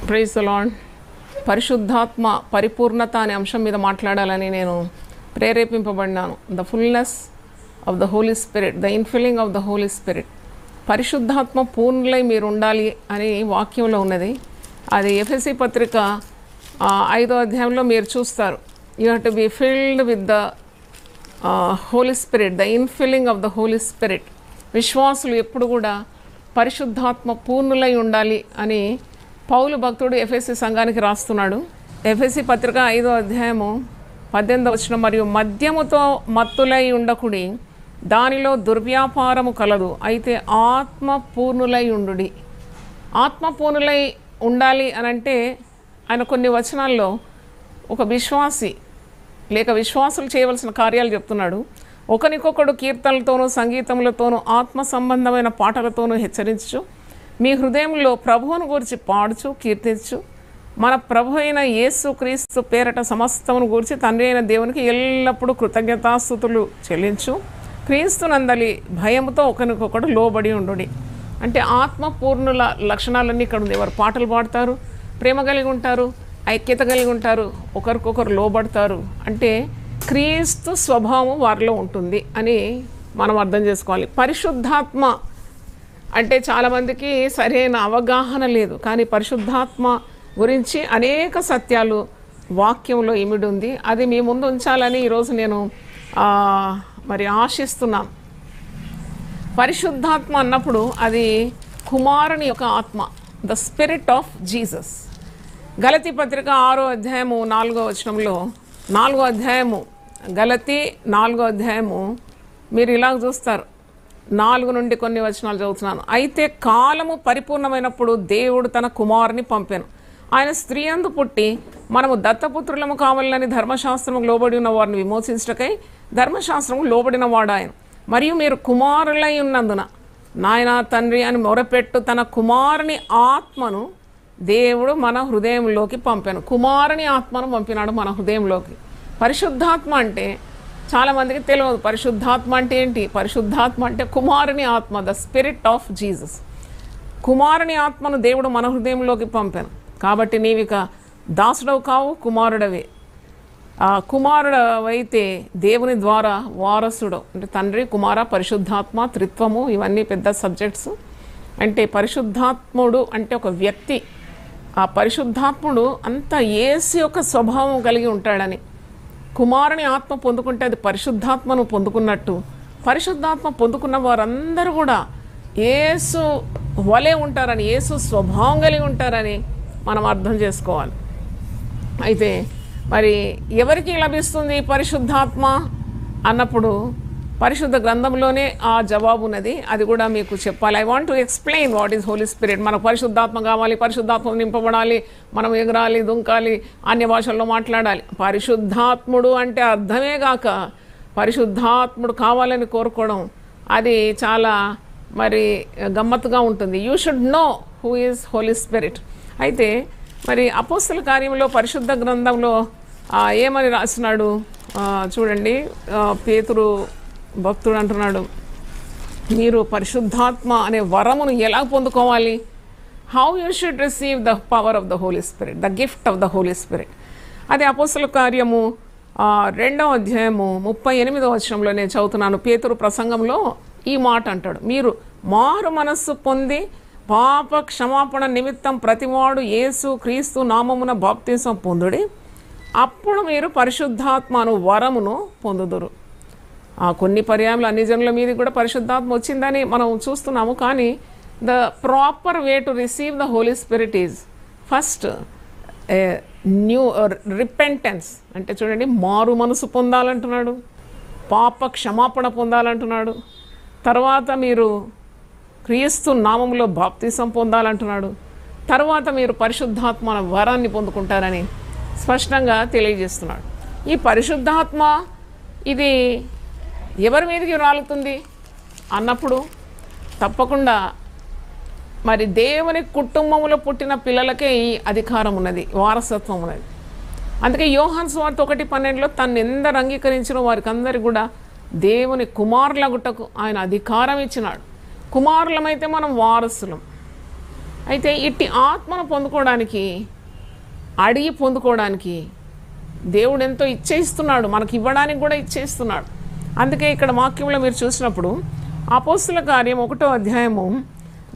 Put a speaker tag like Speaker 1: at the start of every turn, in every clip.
Speaker 1: Praise the lord. పరిశుద్ధాత్మ పరిపూర్ణత అనే అంశం మీద మాట్లాడాలని నేను ప్రేరేపింపబడినాను. The fullness of the Holy Spirit, the infilling of the Holy Spirit. పరిశుద్ధాత్మ పూర్ణులై మీరు ఉండాలి అని వాక్యంలో ఉన్నది. అది ఎఫెసీ పత్రిక 5వ అధ్యాయంలో మీరు చూస్తారు. You have to be filled with the Holy Spirit, the infilling of the Holy Spirit. విశ్వాసులు ఎప్పుడు కూడా పరిశుద్ధాత్మ పూర్ణులై ఉండాలి అని పౌలు భక్తుడు ఎఫెసీ సంఘానికి రాస్తున్నాడు. ఎఫెసీ పత్రిక 5వ అధ్యాయము 18వ వచనం, మరియు మద్యముతో మత్తులై ఉండకుడి, దానిలో దుర్వ్యాపారము కలదు, అయితే ఆత్మ పూర్ణులై ఉండుడి. ఆత్మ పూర్ణులై ఉండాలి అని అంటే ఆయన కొన్ని వచనాల్లో ఒక విశ్వాసి లేక విశ్వాసులు చేయవలసిన కార్యాలు చెప్తున్నాడు. ఒకరికొకడు కీర్తనలతోనూ సంగీతములతోనూ ఆత్మ సంబంధమైన పాటలతోనూ హెచ్చరించు, మీ హృదయంలో ప్రభువును గురించి పాడుచు కీర్తించు, మన ప్రభు అయిన యేసు క్రీస్తు పేరట సమస్తమును గురించి తండ్రి అయిన దేవునికి ఎల్లప్పుడూ కృతజ్ఞతాస్తుతులు చెల్లించు, క్రీస్తునందలి భయముతో ఒకరికొకడు లోబడి ఉండుడి. అంటే ఆత్మ పూర్ణుల లక్షణాలన్నీ ఇక్కడ ఉంది. ఎవరు పాటలు పాడతారు, ప్రేమ కలిగి ఉంటారు, ఐక్యత కలిగి ఉంటారు, ఒకరికొకరు లోబడతారు. అంటే క్రీస్తు స్వభావం వారిలో ఉంటుంది అని మనం అర్థం చేసుకోవాలి. పరిశుద్ధాత్మ అంటే చాలామందికి సరైన అవగాహన లేదు, కానీ పరిశుద్ధాత్మ గురించి అనేక సత్యాలు వాక్యంలో ఇమిడి ఉంది. అది మీ ముందు ఉంచాలని ఈరోజు నేను మరి ఆశిస్తున్నాను. పరిశుద్ధాత్మ అన్నప్పుడు అది కుమారుని యొక్క ఆత్మ, ద స్పిరిట్ ఆఫ్ జీసస్. గలతీ పత్రిక 6వ అధ్యాయము 4వ వచనంలో, 4వ అధ్యాయము గలతీ 4వ అధ్యాయము మీరు ఇలాగ చూస్తారు. 4 నుండి కొన్ని వచనాలు చదువుతున్నాను. అయితే కాలము పరిపూర్ణమైనప్పుడు దేవుడు తన కుమారుని పంపెను. ఆయన స్త్రీ యందు పుట్టి మనము దత్తపుత్రులము కావాలని ధర్మశాస్త్రము లోబడి ఉన్న వారిని విమోచించటకై ధర్మశాస్త్రము లోబడిన వాడు ఆయన. మరియు మీరు కుమారులై ఉన్నందున నాయన తండ్రి అని మొరపెట్టు తన కుమారుని ఆత్మను దేవుడు మన హృదయంలోకి పంపాను. కుమారుని ఆత్మను పంపినాడు మన హృదయంలోకి. పరిశుద్ధాత్మ అంటే చాలామందికి తెలియదు. పరిశుద్ధాత్మ అంటే ఏంటి? పరిశుద్ధాత్మ అంటే కుమారుని ఆత్మ, ద స్పిరిట్ ఆఫ్ జీసస్. కుమారుని ఆత్మను దేవుడు మన హృదయంలోకి పంపాను. కాబట్టి నీవిక దాసుడవు కావు, కుమారుడవే. ఆ కుమారుడవైతే దేవుని ద్వారా వారసుడు. అంటే తండ్రి, కుమార, పరిశుద్ధాత్మ, త్రిత్వము, ఇవన్నీ పెద్ద సబ్జెక్ట్స్. అంటే పరిశుద్ధాత్ముడు అంటే ఒక వ్యక్తి. ఆ పరిశుద్ధాత్ముడు అంత యేసు యొక్క స్వభావం కలిగి ఉంటాడని. కుమారుని ఆత్మ పొందుకుంటే అది పరిశుద్ధాత్మను పొందుకున్నట్టు. పరిశుద్ధాత్మ పొందుకున్న వారందరూ కూడా యేసు వలె ఉంటారని, యేసు స్వభావం కలిగి ఉంటారని మనం అర్థం చేసుకోవాలి. అయితే మరి ఎవరికి లభిస్తుంది పరిశుద్ధాత్మ అన్నప్పుడు పరిశుద్ధ గ్రంథంలోనే ఆ జవాబు ఉన్నది. అది కూడా మీకు చెప్పాలి. I want to explain what is Holi spirit. మనకు పరిశుద్ధాత్మ కావాలి, పరిశుద్ధాత్మ నింపబడాలి, మనం ఎగరాలి, దుంకాలి, అన్య భాషల్లో మాట్లాడాలి. పరిశుద్ధాత్ముడు అంటే అర్థమే కాక పరిశుద్ధాత్ముడు కావాలని కోరుకోవడం అది చాలా మరి గమ్మత్తుగా ఉంటుంది. You should know who is Holi Spirit. అయితే మరి అపోస్తల కార్యంలో పరిశుద్ధ గ్రంథంలో ఏమని రాసినాడు చూడండి. పేతురు భక్తుడు అంటున్నాడు, మీరు పరిశుద్ధాత్మ అనే వరమును ఎలా పొందుకోవాలి? How you should receive the power of the Holy Spirit, the gift of the Holy Spirit. అది అపోస్తల కార్యము 2వ అధ్యాయము 38వ వచనంలో నేను చదువుతున్నాను. పేతురు ప్రసంగంలో ఈ మాట అంటాడు, మీరు మారు మనస్సు పొంది పాప క్షమాపణ నిమిత్తం ప్రతివాడు యేసు క్రీస్తు నామమున బాప్తిసం పొందుడి, అప్పుడు మీరు పరిశుద్ధాత్మను వరమును పొందుదురు. కొన్ని పర్యాయాలు అన్ని జనుల మీద కూడా పరిశుద్ధాత్మ వచ్చిందని మనం చూస్తున్నాము. కానీ the proper way to receive the Holy Spirit is first new repentance. అంటే చూడండి, మారు మనసు పొందాలంటున్నాడు, పాప క్షమాపణ పొందాలంటున్నాడు, తర్వాత మీరు క్రీస్తు నామంలో బాప్తిసం పొందాలంటున్నాడు, తర్వాత మీరు పరిశుద్ధాత్మ వరాన్ని పొందుకుంటారని స్పష్టంగా తెలియజేస్తున్నాడు. ఈ పరిశుద్ధాత్మ ఇది ఎవరి మీదకి రాలుతుంది అన్నప్పుడు తప్పకుండా మరి దేవుని కుటుంబంలో పుట్టిన పిల్లలకే ఈ అధికారం ఉన్నది, వారసత్వం ఉన్నది. అందుకే యోహాను సువార్త 1:12లో తను ఎందరు అంగీకరించిన వారికి అందరికి కూడా దేవుని కుమారులగుటకు ఆయన అధికారం ఇచ్చినాడు. కుమారులమైతే మనం వారసులం. అయితే ఇట్టి ఆత్మను పొందుకోవడానికి, అడిగి పొందుకోవడానికి దేవుడు ఎంతో ఇచ్చేస్తున్నాడు, మనకి ఇవ్వడానికి కూడా ఇచ్చేస్తున్నాడు. అందుకే ఇక్కడ వాక్యంలో మీరు చూసినప్పుడు అపోస్తుల కార్యం 1వ అధ్యాయము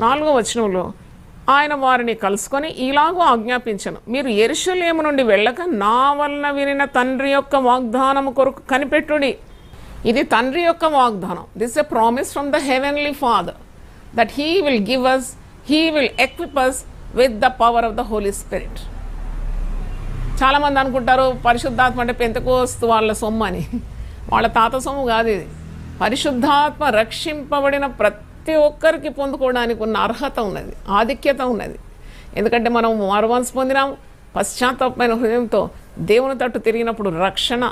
Speaker 1: 4వ వచనంలో ఆయన వారిని కలుసుకొని ఇలాగూ ఆజ్ఞాపించను, మీరు యెరూషలేము నుండి వెళ్ళక నా వలన వినిన తండ్రి యొక్క వాగ్దానము కొరకు కనిపెట్టుడి. ఇది తండ్రి యొక్క వాగ్దానం. This a promise from the heavenly Father that he will give us, he will equip us with the power of the Holy Spirit. చాలామంది అనుకుంటారు పరిశుద్ధాత్మ అంటే పెంతెకోస్తు వాళ్ళ సొమ్ము అని. వాళ్ళ తాత సొమ్ము కాదు ఇది. పరిశుద్ధాత్మ రక్షింపబడిన ప్రతి ఒక్కరికి పొందుకోవడానికి ఉన్న అర్హత ఉన్నది, ఆధిక్యత ఉన్నది. ఎందుకంటే మనం మారుమనసు పొందినాము, పశ్చాత్తాపమైన హృదయంతో దేవుని తట్టు తిరిగినప్పుడు రక్షణ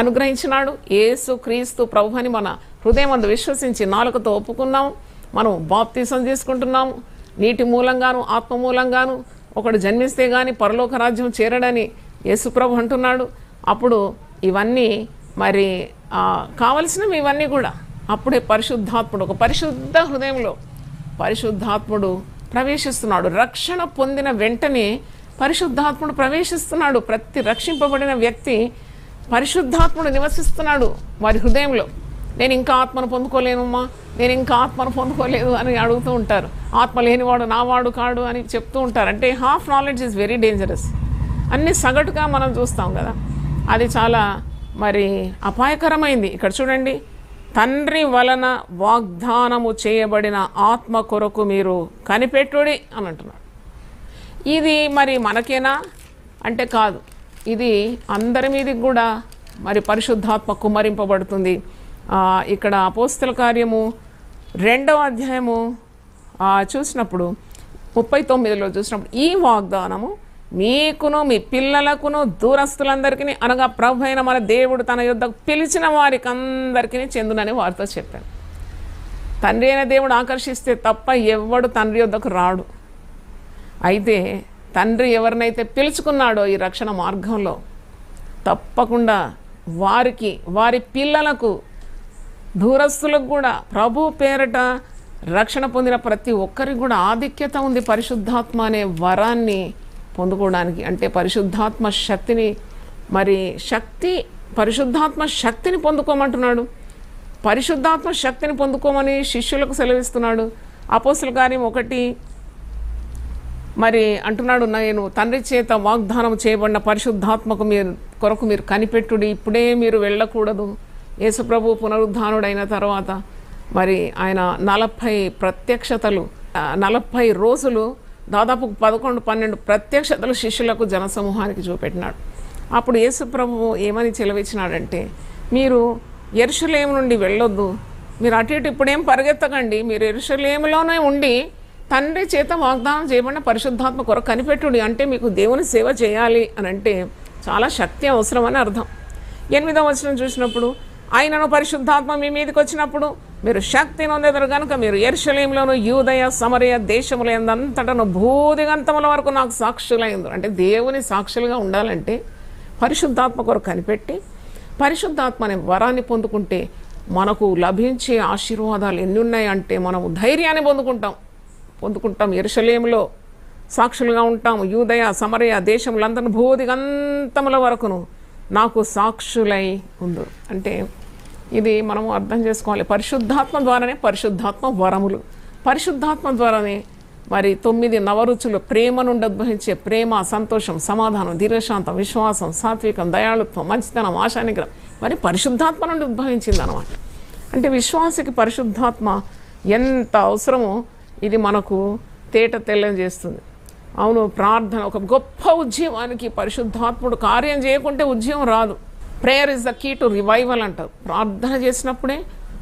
Speaker 1: అనుగ్రహించినాడు. యేసు క్రీస్తు ప్రభు అని మన హృదయం అందు విశ్వసించి నాలుకతో ఒప్పుకున్నాము. మనం బాప్తీసం తీసుకుంటున్నాము. నీటి మూలంగాను ఆత్మ మూలంగాను ఒకడు జన్మిస్తే కానీ పరలోక రాజ్యం చేరడని యేసు ప్రభు అంటున్నాడు. అప్పుడు ఇవన్నీ మరి కావలసినవి ఇవన్నీ కూడా. అప్పుడే పరిశుద్ధాత్ముడు, ఒక పరిశుద్ధ హృదయంలో పరిశుద్ధాత్ముడు ప్రవేశిస్తున్నాడు. రక్షణ పొందిన వెంటనే పరిశుద్ధాత్ముడు ప్రవేశిస్తున్నాడు. ప్రతి రక్షింపబడిన వ్యక్తి పరిశుద్ధాత్ముడు నివసిస్తున్నాడు వారి హృదయంలో. నేను ఇంకా ఆత్మను పొందుకోలేనమ్మా, నేను ఇంకా ఆత్మను పొందుకోలేదు అని అడుగుతూ ఉంటారు. ఆత్మ లేనివాడు నావాడు కాడు అని చెప్తూ ఉంటారు. అంటే half knowledge is very dangerous. అన్నీ సగటుగా మనం చూస్తాం కదా, అది చాలా మరి అపాయకరమైంది. ఇక్కడ చూడండి, తండ్రి వలన వాగ్దానము చేయబడిన ఆత్మ కొరకు మీరు కనిపెట్టుడి అని అంటున్నాడు. ఇది మరి మనకేనా అంటే కాదు, ఇది అందరి మీదకి కూడా మరి పరిశుద్ధాత్మ కుమ్మరింపబడుతుంది. ఇక్కడ అపోస్తల కార్యము 2వ అధ్యాయము చూసినప్పుడు 39లో చూసినప్పుడు ఈ వాగ్దానము మీకును మీ పిల్లలకును దూరస్తులందరికీ అనగా ప్రభు అయిన మన దేవుడు తన యొద్దకు పిలిచిన వారికి అందరికీ చెందునని వారితో చెప్పాడు. తండ్రి అయిన దేవుడు ఆకర్షిస్తే తప్ప ఎవ్వడు తండ్రి యొద్దకు రాడు. అయితే తండ్రి ఎవరినైతే పిలుచుకున్నాడో ఈ రక్షణ మార్గంలో తప్పకుండా వారికి, వారి పిల్లలకు, దూరస్తులకు కూడా ప్రభు పేరట రక్షణ పొందిన ప్రతి ఒక్కరికి కూడా ఆధిక్యత ఉంది పరిశుద్ధాత్మ అనే వరాన్ని పొందుకోవడానికి. అంటే పరిశుద్ధాత్మ శక్తిని, మరి పరిశుద్ధాత్మ శక్తిని పొందుకోమంటున్నాడు. పరిశుద్ధాత్మ శక్తిని పొందుకోమని శిష్యులకు సెలవిస్తున్నాడు. అపోస్తల కార్యం 1 మరి అంటున్నాడు, నేను తండ్రి చేత వాగ్దానం చేయబడిన పరిశుద్ధాత్మకు కొరకు మీరు కనిపెట్టుడి, ఇప్పుడే మీరు వెళ్ళకూడదు. యేసుప్రభు పునరుద్ధానుడైన తర్వాత మరి ఆయన 40 ప్రత్యక్షతలు, 40 రోజులు దాదాపు 11-12 ప్రత్యక్షతలు శిష్యులకు జనసమూహానికి చూపెట్టినాడు. అప్పుడు యేసుప్రభు ఏమని చెలవిచ్చినాడంటే, మీరు యెరూషలేము నుండి వెళ్ళొద్దు, మీరు అటు ఇటు ఇప్పుడేం పరిగెత్తకండి, మీరు యెరూషలేములోనే ఉండి తండ్రి చేత వాగ్దానం చేయబడిన పరిశుద్ధాత్మ కొరకు కనిపెట్టుడి. అంటే మీకు దేవుని సేవ చేయాలి అని అంటే చాలా శక్తి అవసరం అని అర్థం. 8వ వచనం చూసినప్పుడు, ఆయనను పరిశుద్ధాత్మ మీ మీదకి వచ్చినప్పుడు మీరు శక్తి నొందెదరు కనుక మీరు యెరూషలేములోను యూదయ సమరయ దేశములంతటను భూదిగంతముల వరకు నాకు సాక్షులైంది. అంటే దేవుని సాక్షులుగా ఉండాలంటే పరిశుద్ధాత్మ కొరకు కనిపెట్టి పరిశుద్ధాత్మ అనే వరాన్ని పొందుకుంటే మనకు లభించే ఆశీర్వాదాలు ఎన్ని ఉన్నాయంటే మనము ధైర్యాన్ని పొందుకుంటాం. యెరూషలేములో సాక్షులుగా ఉంటాము. యూదయ సమరయ దేశములందరూ భూదిగంతముల వరకును నాకు సాక్షులై ఉండు. అంటే ఇది మనము అర్థం చేసుకోవాలి. పరిశుద్ధాత్మ ద్వారానే పరిశుద్ధాత్మ వరములు, పరిశుద్ధాత్మ ద్వారానే మరి 9 నవరుచులు ప్రేమ నుండి ఉద్భవించే ప్రేమ, సంతోషం, సమాధానం, దీర్ఘశాంతం, విశ్వాసం, సాత్వికం, దయాళుత్వం, మంచితనం, ఆశానిగ్రహం మరి పరిశుద్ధాత్మ నుండి ఉద్భవించింది అన్నమాట. అంటే విశ్వాసకి పరిశుద్ధాత్మ ఎంత అవసరమో ఇది మనకు తేట తెలియజేస్తుంది. అవును, ప్రార్థన ఒక గొప్ప ఉద్యమానికి పరిశుద్ధాత్ముడు కార్యం చేయకుంటే ఉద్యమం రాదు. Prayer is the key to revival అంటారు. ప్రార్థన చేసినప్పుడే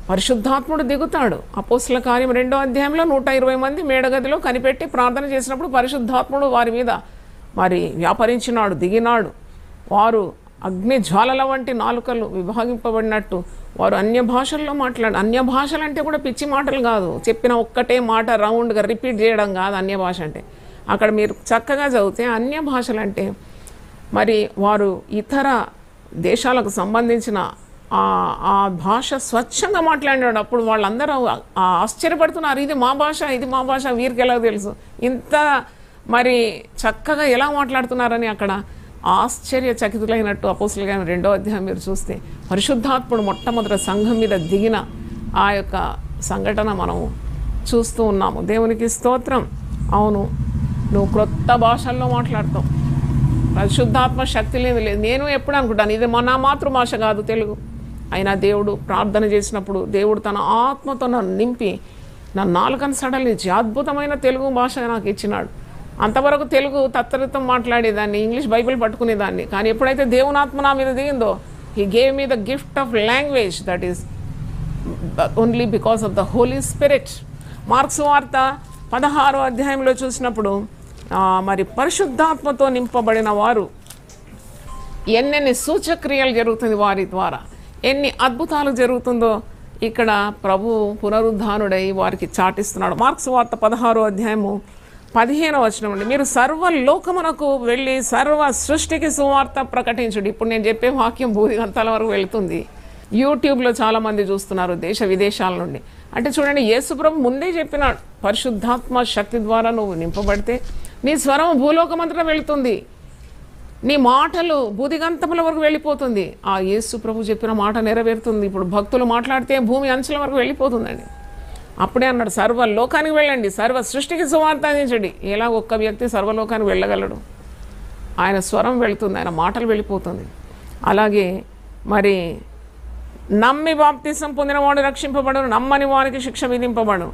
Speaker 1: పరిశుద్ధాత్ముడు దిగుతాడు. అపోస్తల కార్యం 2వ అధ్యాయంలో 120 మంది మేడగదిలో కనిపెట్టి ప్రార్థన చేసినప్పుడు పరిశుద్ధాత్ముడు వారి మీద మరి వ్యాపరించినాడు, దిగినాడు. వారు అగ్ని జ్వాలల వంటి నాలుకలు విభాగింపబడినట్టు వారు అన్య భాషల్లో అన్య భాషలు అంటే కూడా పిచ్చి మాటలు కాదు, చెప్పిన ఒక్కటే మాట రౌండ్గా రిపీట్ చేయడం కాదు అన్య భాష అంటే. అక్కడ మీరు చక్కగా చదివితే అన్య భాషలు అంటే మరి వారు ఇతర దేశాలకు సంబంధించిన ఆ భాష స్వచ్ఛంగా మాట్లాడినాడు. అప్పుడు వాళ్ళందరూ ఆశ్చర్యపడుతున్నారు, ఇది మా భాష, ఇది మా భాష, వీరికి ఎలా తెలుసు, ఇంత మరి చక్కగా ఎలా మాట్లాడుతున్నారని అక్కడ ఆశ్చర్యచకితులైనట్టు అపోస్తుల 2వ అధ్యాయం మీరు చూస్తే పరిశుద్ధాత్ముడు మొట్టమొదటి సంఘం మీద దిగిన ఆ యొక్క సంఘటన మనం చూస్తూ ఉన్నాము. దేవునికి స్తోత్రం. అవును, నువ్వు క్రొత్త భాషల్లో మాట్లాడతావు. పరిశుద్ధాత్మ శక్తి లేదు. నేను ఎప్పుడు అనుకుంటాను ఇది నా మాతృభాష కాదు తెలుగు. అయినా దేవుడు ప్రార్థన చేసినప్పుడు దేవుడు తన ఆత్మతో నన్ను నింపి నా నాలుకను సడలించి అద్భుతమైన తెలుగు భాష నాకు ఇచ్చినాడు. అంతవరకు తెలుగు తత్తరితం మాట్లాడేదాన్ని, ఇంగ్లీష్ బైబిల్ పట్టుకునేదాన్ని. కానీ ఎప్పుడైతే దేవుని ఆత్మ నా మీద దిగిందో, he gave me the gift of language that is only because of the Holy Spirit. Mark's వార్త 16వ అధ్యాయంలో చూసినప్పుడు మరి పరిశుద్ధాత్మతో నింపబడిన వారు ఎన్నెన్ని సూచక్రియలు జరుగుతుంది వారి ద్వారా, ఎన్ని అద్భుతాలు జరుగుతుందో ఇక్కడ ప్రభు పునరుద్ధానుడై వారికి చాటిస్తున్నాడు. మార్క్స్ వార్త 16వ అధ్యాయము 15వ వచనం నుండి, మీరు సర్వలోకమునకు వెళ్ళి సర్వ సృష్టికి సువార్త ప్రకటించుడు. ఇప్పుడు నేను చెప్పే వాక్యం భూదిగంతాల వరకు వెళుతుంది. యూట్యూబ్లో చాలామంది చూస్తున్నారు దేశ విదేశాల నుండి. అంటే చూడండి, యేసుప్రభు ముందే చెప్పినాడు, పరిశుద్ధాత్మ శక్తి ద్వారా నువ్వు నింపబడితే నీ స్వరం భూలోకమంతటా వెళుతుంది, నీ మాటలు భూదిగంతముల వరకు వెళ్ళిపోతుంది. ఆ యేసుప్రభు చెప్పిన మాట నెరవేరుతుంది. ఇప్పుడు భక్తులు మాట్లాడితే భూమి అంచుల వరకు వెళ్ళిపోతుందండి. అప్పుడే అన్నాడు, సర్వలోకానికి వెళ్ళండి, సర్వ సృష్టికి సువార్త అందించండి. ఎలా ఒక్క వ్యక్తి సర్వలోకానికి వెళ్ళగలడు? ఆయన స్వరం వెళుతుంది, ఆయన మాటలు వెళ్ళిపోతుంది. అలాగే మరి నమ్మి బాప్తిసం పొందినవాడు రక్షింపబడను, నమ్మని వారికి శిక్ష విధింపబడను.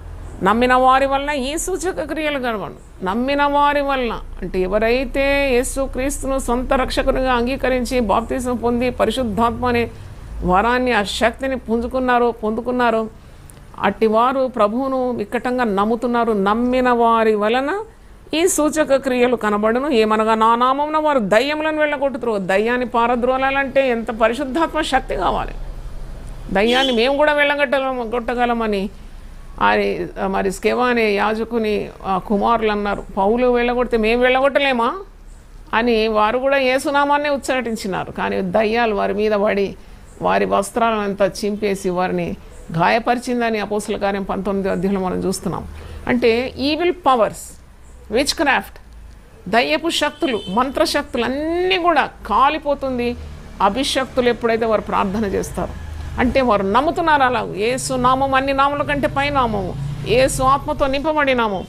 Speaker 1: నమ్మిన వారి వలన ఈ సూచక క్రియలు కనబడు. నమ్మిన వారి వలన అంటే ఎవరైతే యేసుక్రీస్తును సొంత రక్షకునిగా అంగీకరించి బాప్తిసం పొంది పరిశుద్ధాత్మ అనే వరాన్ని, ఆ శక్తిని పొందుకున్నారో అట్టివారు ప్రభువును వికటంగా నమ్ముతున్నారు. నమ్మిన వారి వలన ఈ సూచక క్రియలు కనబడును. ఏమనగా నా నామమున వారు దయ్యములను వెళ్ళగొట్టుతారు. దయ్యాన్ని పారద్రోలాలంటే ఎంత పరిశుద్ధాత్మ శక్తి కావాలి. దయ్యాన్ని మేము కూడా వెళ్ళగొట్టగలమని మరి స్కెవా అనే యాజకుని కుమారులు అన్నారు. పౌలు వెళ్ళగొడితే మేము వెళ్ళగొట్టలేమా అని వారు కూడా యేసునామాన్నే ఉచ్చాటించినారు. కానీ దయ్యాలు వారి మీద పడి వారి వస్త్రాలను అంతా చింపేసి వారిని గాయపరిచిందని అపోస్తుల కార్యం 19వ అధ్యాయంలో మనం చూస్తున్నాం. అంటే ఈవిల్ పవర్స్, విచ్ క్రాఫ్ట్, దయ్యపు శక్తులు, మంత్రశక్తులు అన్నీ కూడా కాలిపోతుంది అభిషక్తులు ఎప్పుడైతే వారు ప్రార్థన చేస్తారు. అంటే వారు నమ్ముతున్నారు. అలా యేసు నామం అన్ని నామముల కంటే పై నామము, యేసు ఆత్మతో నింపబడి నామం.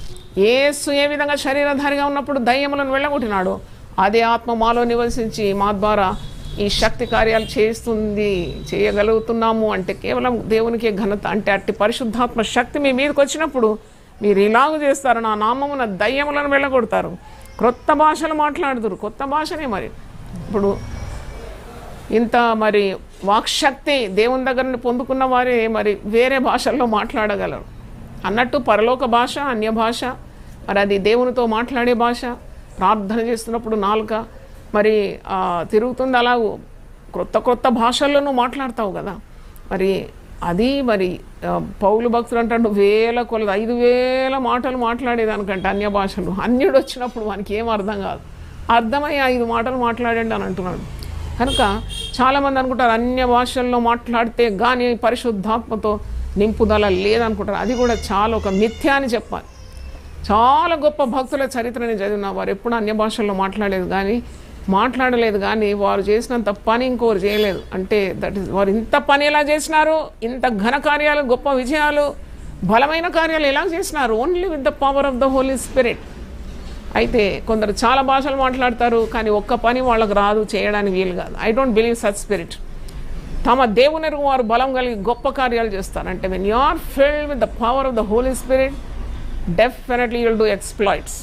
Speaker 1: యేసు ఏ విధంగా శరీరధారిగా ఉన్నప్పుడు దయ్యములను వెళ్ళగొట్టినాడో అదే ఆత్మ మాలో నివసించి మా ద్వారా ఈ శక్తి కార్యాలు చేయగలుగుతున్నాము. అంటే కేవలం దేవునికే ఘనత. అంటే అట్టి పరిశుద్ధాత్మ శక్తి మీ మీదకి వచ్చినప్పుడు మీరు ఇలాగ చేస్తారు, నా నామమున దయ్యములను వెళ్ళగొడతారు, క్రొత్త భాషలు మాట్లాడుతారు. కొత్త భాషనే మరి ఇప్పుడు ఇంత మరి వాక్శక్తి దేవుని దగ్గర పొందుకున్న వారే మరి వేరే భాషల్లో మాట్లాడగలరు అన్నట్టు. పరలోక భాష, అన్య భాష, మరి అది దేవునితో మాట్లాడే భాష. ప్రార్థన చేస్తున్నప్పుడు నాలుక మరి తిరుగుతుంది. అలా క్రొత్త భాషల్లో నువ్వు మాట్లాడతావు కదా. మరి అది మరి పౌలు భక్తులు అంటాడు 5,000 మాటలు మాట్లాడేదానికంటే అన్య భాషలు. అన్యుడు వచ్చినప్పుడు వానికి ఏం అర్థం కాదు, అర్థమై 5 మాటలు మాట్లాడండి అని అంటున్నాడు. కనుక చాలామంది అనుకుంటారు అన్య భాషల్లో మాట్లాడితే కానీ పరిశుద్ధాత్మతో నింపుదల లేదనుకుంటారు. అది కూడా చాలా ఒక మిథ్య అని చెప్పాలి. చాలా గొప్ప భక్తుల చరిత్రని చదివిన వారు ఎప్పుడు అన్య భాషల్లో మాట్లాడలేదు కానీ వారు చేసినంత పని ఇంకోరు చేయలేదు. అంటే దట్ ఈస్ వారు ఇంత పని ఎలా చేసినారు, ఇంత ఘన కార్యాలు, గొప్ప విజయాలు, బలమైన కార్యాలు ఎలా చేసినారు? Only with the power of the Holy Spirit. అయితే కొందరు చాలా భాషలు మాట్లాడతారు కానీ ఒక్క పని వాళ్ళకు రాదు, చేయడానికి వీలు కాదు. I don't believe such spirit. తమ దేవునికు వారు బలం కలిగి గొప్ప కార్యాలు చేస్తారు. అంటే when you are filled with the power of the Holy Spirit definitely you'll do exploits.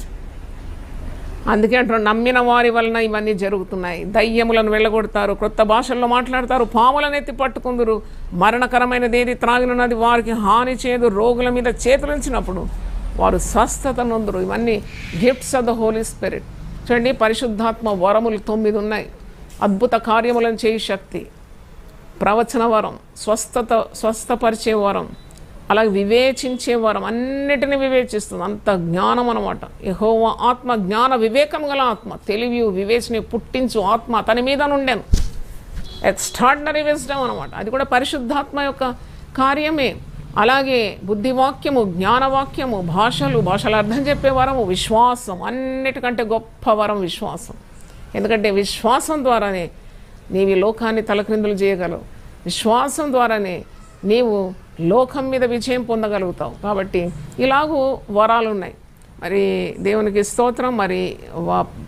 Speaker 1: అందుకే అంటారు నమ్మిన వారి వలన ఇవన్నీ జరుగుతున్నాయి. దయ్యములను వెళ్ళగొడతారు, క్రొత్త భాషల్లో మాట్లాడతారు, పాములను ఎత్తి పట్టుకుందరు, మరణకరమైనదేది త్రాగినది వారికి హాని చేయదు, రోగుల మీద చేతులుంచినప్పుడు వారు స్వస్థత నొందురు. ఇవన్నీ gifts of the Holy Spirit. చూడండి, పరిశుద్ధాత్మ వరములు 9 ఉన్నాయి. అద్భుత కార్యములను చేయి శక్తి, ప్రవచన వరం, స్వస్థపరిచే వరం, అలాగే వివేచించే వరం, అన్నిటినీ వివేచిస్తుంది. అంత జ్ఞానం అనమాట. యెహోవా ఆత్మ జ్ఞాన వివేకం గల ఆత్మ, తెలివి వివేచన పుట్టించు ఆత్మ అతని మీద నుండెను. ఎక్స్ట్రాడినరీ విజ్డమ్ అనమాట. అది కూడా పరిశుద్ధాత్మ యొక్క కార్యమే. అలాగే బుద్ధివాక్యము, జ్ఞానవాక్యము, భాషల అర్థం చెప్పే వరము, విశ్వాసం, అన్నిటికంటే గొప్ప వరం విశ్వాసం. ఎందుకంటే విశ్వాసం ద్వారానే నీవు ఈ లోకాన్ని తలక్రిందులు చేయగలవు. విశ్వాసం ద్వారానే నీవు లోకం మీద విజయం పొందగలుగుతావు. కాబట్టి ఇలాగూ వరాలు ఉన్నాయి. మరి దేవునికి స్తోత్రం. మరి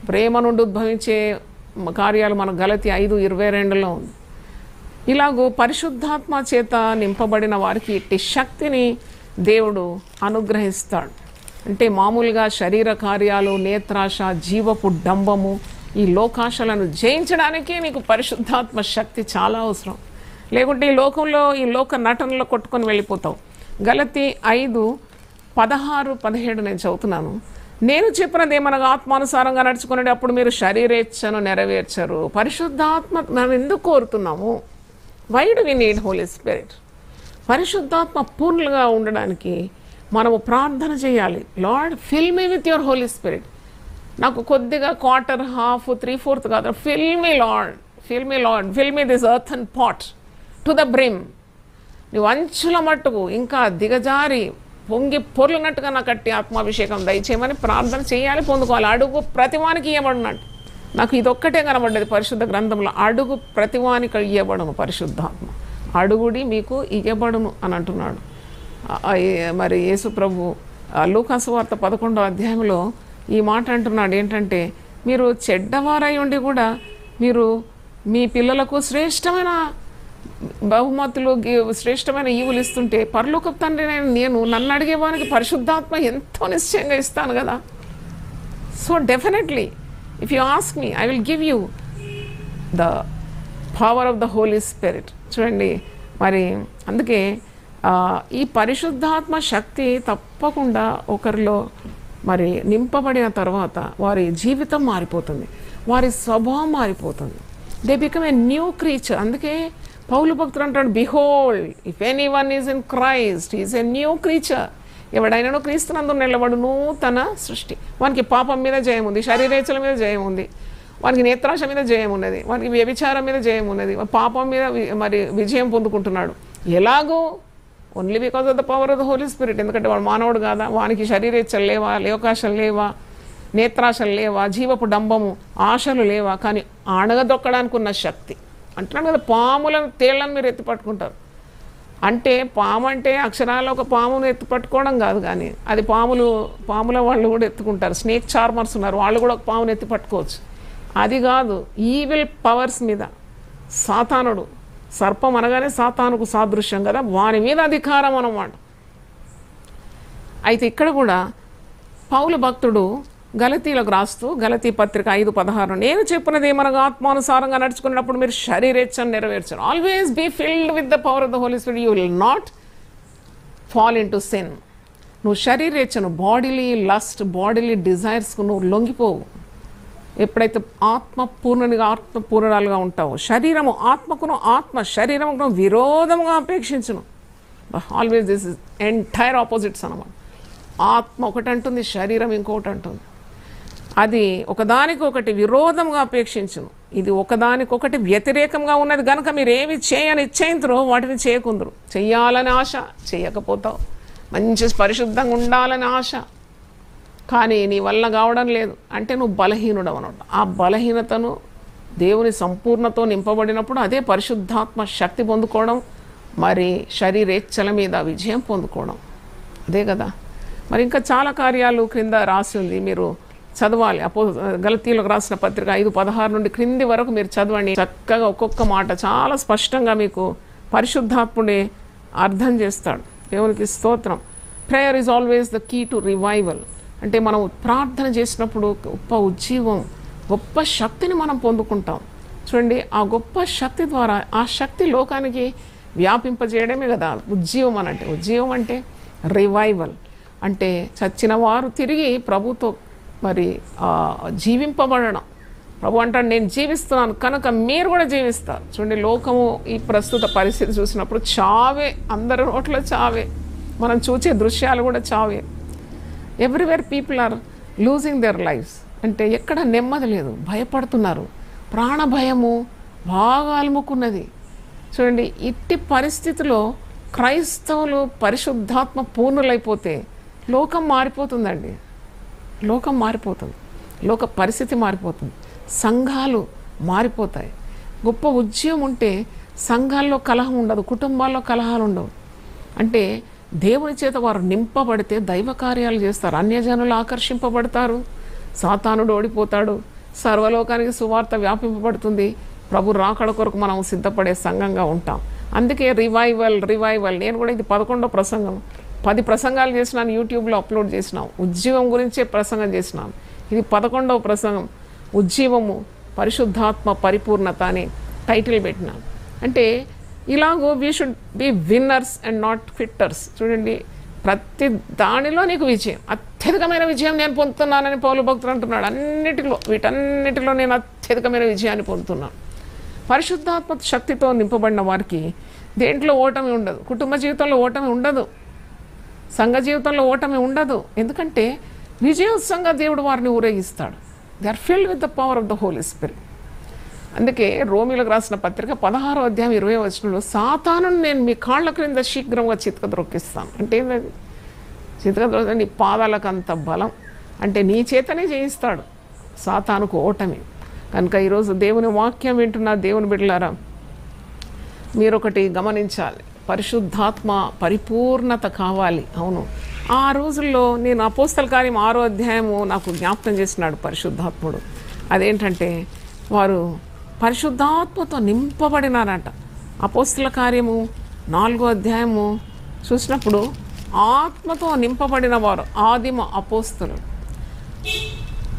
Speaker 1: ప్రేమ నుండి ఉద్భవించే కార్యాలు మన గలతీ 5:22 ఉంది. ఇలాగూ పరిశుద్ధాత్మ చేత నింపబడిన వారికి ఇట్టి శక్తిని దేవుడు అనుగ్రహిస్తాడు. అంటే మామూలుగా శరీర కార్యాలు, నేత్రాశ, జీవపు డంబము, ఈ లోకాశలను జయించడానికే నీకు పరిశుద్ధాత్మ శక్తి చాలా అవసరం. లేకుంటే ఈ లోకంలో ఈ లోక నటనలో కొట్టుకొని వెళ్ళిపోతావు. గలతీ 5:16-17 నేను చదువుతున్నాను. నేను చెప్పినది ఏమనగా ఆత్మానుసారంగా నడుచుకునేది అప్పుడు మీరు శరీరేచ్ఛను నెరవేర్చరు. పరిశుద్ధాత్మ మనం ఎందుకు కోరుతున్నాము? Why do we need Holy Spirit? పరిశుద్ధాత్మ పూర్ణంగా ఉండడానికి మనము ప్రార్థన చేయాలి. Lord, fill me with your Holy Spirit. నాకు కొద్దిగా క్వార్టర్, హాఫ్, 3/4 కాదు. Fill me Lord, fill me Lord, fill me this earthen pot to the brim. నువ్వు అంచుల మట్టుకు ఇంకా దిగజారి పొంగి పొర్లునట్టుగా నాకు కట్టి ఆత్మాభిషేకం దయచేయమని ప్రార్థన చేయాలి, పొందుకోవాలి. అడుగు ప్రతివానికి ఇవ్వబడినట్టు. నాకు ఇదొక్కటే కనబడ్డది పరిశుద్ధ గ్రంథంలో. అడుగు ప్రతివానికి ఇవ్వబడును పరిశుద్ధాత్మ. అడుగుడి మీకు ఇవ్వబడును అని అంటున్నాడు. మరి యేసు ప్రభు లూకాసు వార్త 11వ అధ్యాయంలో ఈ మాట అంటున్నాడు. ఏంటంటే, మీరు చెడ్డవారై ఉండి కూడా మీరు మీ పిల్లలకు శ్రేష్టమైన బహుమతులు, శ్రేష్టమైన ఈవులు ఇస్తుంటే పరలోకపు తండ్రి నేను నన్ను అడిగేవానికి పరిశుద్ధాత్మ ఎంతో నిశ్చయంగా ఇస్తాను కదా. So definitely if you ask me, I will give you the power of the Holy Spirit. చూడండి, మరి అందుకే ఈ పరిశుద్ధాత్మ శక్తి తప్పకుండా ఒకరిలో మరి నింపబడిన తర్వాత వారి జీవితం మారిపోతుంది, వారి స్వభావం మారిపోతుంది. They become a new creature. అందుకే పౌలు భక్తుడు అంటాడు, behold if any one is in Christ is a new creature. ఎవడైనా క్రీస్తునందు నిలబడు నూతన సృష్టి. వానికి పాపం మీద జయం ఉంది, శరీరేచ్ఛల మీద జయం ఉంది, వానికి నేత్రాశ మీద జయం ఉన్నది, వానికి వ్యభిచారం మీద జయం ఉన్నది, పాపం మీద మరి విజయం పొందుకుంటున్నాడు. ఎలాగో only because of the power of the Holy Spirit. ఎందుకంటే వాడు మానవుడు కాదా, వానికి శరీరేచ్ఛలు లేవా, లోకాశలు లేవా, నేత్రాశలు లేవా, జీవపు డంబము, ఆశలు లేవా, కానీ అణగదొక్కడానికి ఉన్న శక్తి. అంటున్నాను కదా, పాములను, తేళ్లను మీరు ఎత్తిపట్టుకుంటారు. అంటే పాము అంటే అక్షరాలు ఒక పామును ఎత్తిపట్టుకోవడం కాదు, కానీ అది పాముల వాళ్ళు కూడా ఎత్తుకుంటారు. స్నేక్ చార్మర్స్ ఉన్నారు, వాళ్ళు కూడా ఒక పామును ఎత్తిపట్టుకోవచ్చు. అది కాదు, ఈవిల్ పవర్స్ మీద సాతానుడు, సర్పం అనగానే సాతానుకు సాదృశ్యం కదా, వాని మీద అధికారం అన్నమాట. అయితే ఇక్కడ కూడా పౌలు భక్తుడు గలతీలకు రాస్తూ, గలతీ పత్రిక 5:16, నేను చెప్పినది ఏమనగా ఆత్మానుసారంగా నడుచుకున్నప్పుడు మీరు శరీరేచ్ఛను నెరవేర్చరు. Always be filled with the power of the Holy Spirit, you will not fall into sin. నువ్వు శరీరేచ్ఛను, బాడీలీ లస్ట్, బాడీలీ డిజైర్స్కు నువ్వు లొంగిపోవు. ఎప్పుడైతే ఆత్మపూర్ణురాలుగా ఉంటావో, శరీరము ఆత్మకును, ఆత్మ శరీరమును విరోధముగా అపేక్షించును. Always this is entire opposites అన్నమాట. ఆత్మ ఒకటి అంటుంది, శరీరం ఇంకొకటి అంటుంది. అది ఒకదానికొకటి విరోధంగా అపేక్షించును. ఇది ఒకదానికొకటి వ్యతిరేకంగా ఉన్నది కనుక మీరు ఏమి చేయని ఇచ్చేంతరో వాటిని చేయకుందరు. చెయ్యాలని ఆశ, చేయకపోతావు. మంచి పరిశుద్ధంగా ఉండాలని ఆశ, కానీ నీ వల్ల కావడం లేదు అంటే నువ్వు బలహీనుడు అన్నమాట. ఆ బలహీనతను దేవుని సంపూర్ణతో నింపబడినప్పుడు అదే పరిశుద్ధాత్మ శక్తి పొందుకోవడం, మరి శరీరేచ్ఛల మీద విజయం పొందుకోవడం, అదే కదా. మరి ఇంకా చాలా కార్యాలు క్రింద రాసి ఉంది, మీరు చదవాలి. గలతీలకు రాసిన పత్రిక 5:16 నుండి క్రింది వరకు మీరు చదవండి. చక్కగా ఒక్కొక్క మాట చాలా స్పష్టంగా మీకు పరిశుద్ధాత్ముడే అర్థం చేస్తాడు. దేవునికి స్తోత్రం. Prayer is always the key to revival. అంటే మనం ప్రార్థన చేసినప్పుడు గొప్ప ఉజ్జీవం, గొప్ప శక్తిని మనం పొందుకుంటాం. చూడండి, ఆ గొప్ప శక్తి ద్వారా ఆ శక్తి లోకానికి వ్యాపింపజేయడమే కదా ఉజ్జీవం అనంటే. ఉజ్జీవం అంటే రివైవల్, అంటే చచ్చిన వారు తిరిగి ప్రభుతో మరి జీవింపబడడం. ప్రభు అంటాడు, నేను జీవిస్తున్నాను కనుక మీరు కూడా జీవిస్తారు. చూడండి, లోకము ఈ ప్రస్తుత పరిస్థితి చూసినప్పుడు చావే, అందరి నోట్లో చావే, మనం చూసే దృశ్యాలు కూడా చావే. Everywhere people are losing their lifes. అంటే ఎక్కడ నెమ్మది లేదు, భయపడుతున్నారు. ప్రాణ భయము, బాగా అలుముకున్నది. చూడండి, ఇట్టి పరిస్థితిలో క్రైస్తవులు పరిశుద్ధాత్మ పూర్ణులైపోతే లోకం మారిపోతుందండి. లోకం మారిపోతుంది, లోక పరిస్థితి మారిపోతుంది, సంఘాలు మారిపోతాయి. గొప్ప ఉద్యమం ఉంటే సంఘాల్లో కలహం ఉండదు, కుటుంబాల్లో కలహాలు ఉండవు. అంటే దేవుని చేత వారు నింపబడితే దైవ కార్యాలు చేస్తారు, అన్యజనులు ఆకర్షింపబడతారు, సాతానుడు ఓడిపోతాడు, సర్వలోకానికి సువార్త వ్యాపింపబడుతుంది, ప్రభు రాకడ కొరకు మనం సిద్ధపడే సంఘంగా ఉంటాం. అందుకే రివైవల్. నేను కూడా ఇది 11వ ప్రసంగం, 10 ప్రసంగాలు చేసినాను, యూట్యూబ్లో అప్లోడ్ చేసినాం. ఉజ్జీవం గురించే ప్రసంగం చేసినాను. ఇది 11వ ప్రసంగం. ఉజ్జీవము, పరిశుద్ధాత్మ పరిపూర్ణత అని టైటిల్ పెట్టినాను. అంటే ఇలాగో we should be winners and not quitters. చూడండి, ప్రతి దానిలో నీకు విజయం, అత్యధికమైన విజయం నేను పొందుతున్నానని పౌలు భక్తుడు అంటున్నాడు. వీటన్నిటిలో నేను అత్యధికమైన విజయాన్ని పొందుతున్నాను. పరిశుద్ధాత్మ శక్తితో నింపబడిన వారికి దేంట్లో ఓటమి ఉండదు. కుటుంబ జీవితంలో ఓటమి ఉండదు, సంఘ జీవితంలో ఓటమి ఉండదు. ఎందుకంటే విజయోత్సవంగా దేవుడు వారిని ఊరేగిస్తాడు. They are filled with the power of the Holy Spirit. అందుకే రోమీలకు రాసిన పత్రిక 16వ అధ్యాయం 20వ వచనంలో, సాతానును నేను మీ కాళ్ళ క్రింద శీఘ్రంగా చితకద్రొక్కిస్తాను. అంటే ఏంటది? చితకద్రొక్క నీ పాదాలకు అంత బలం. అంటే నీ చేతనే జయిస్తాడు సాతానుకు ఓటమి. కనుక ఈరోజు దేవుని వాక్యం వింటున్న దేవుని బిడ్డలారా, మీరొకటి గమనించాలి, పరిశుద్ధాత్మ పరిపూర్ణత కావాలి. అవును, ఆ రోజుల్లో నేను అపోస్తల కార్యం 6వ అధ్యాయము నాకు జ్ఞాపకం చేసినాడు పరిశుద్ధాత్ముడు. అదేంటంటే వారు పరిశుద్ధాత్మతో నింపబడినారంట. అపోస్తల కార్యము 4వ అధ్యాయము చూసినప్పుడు ఆత్మతో నింపబడిన వారు ఆదిమ అపోస్తలు.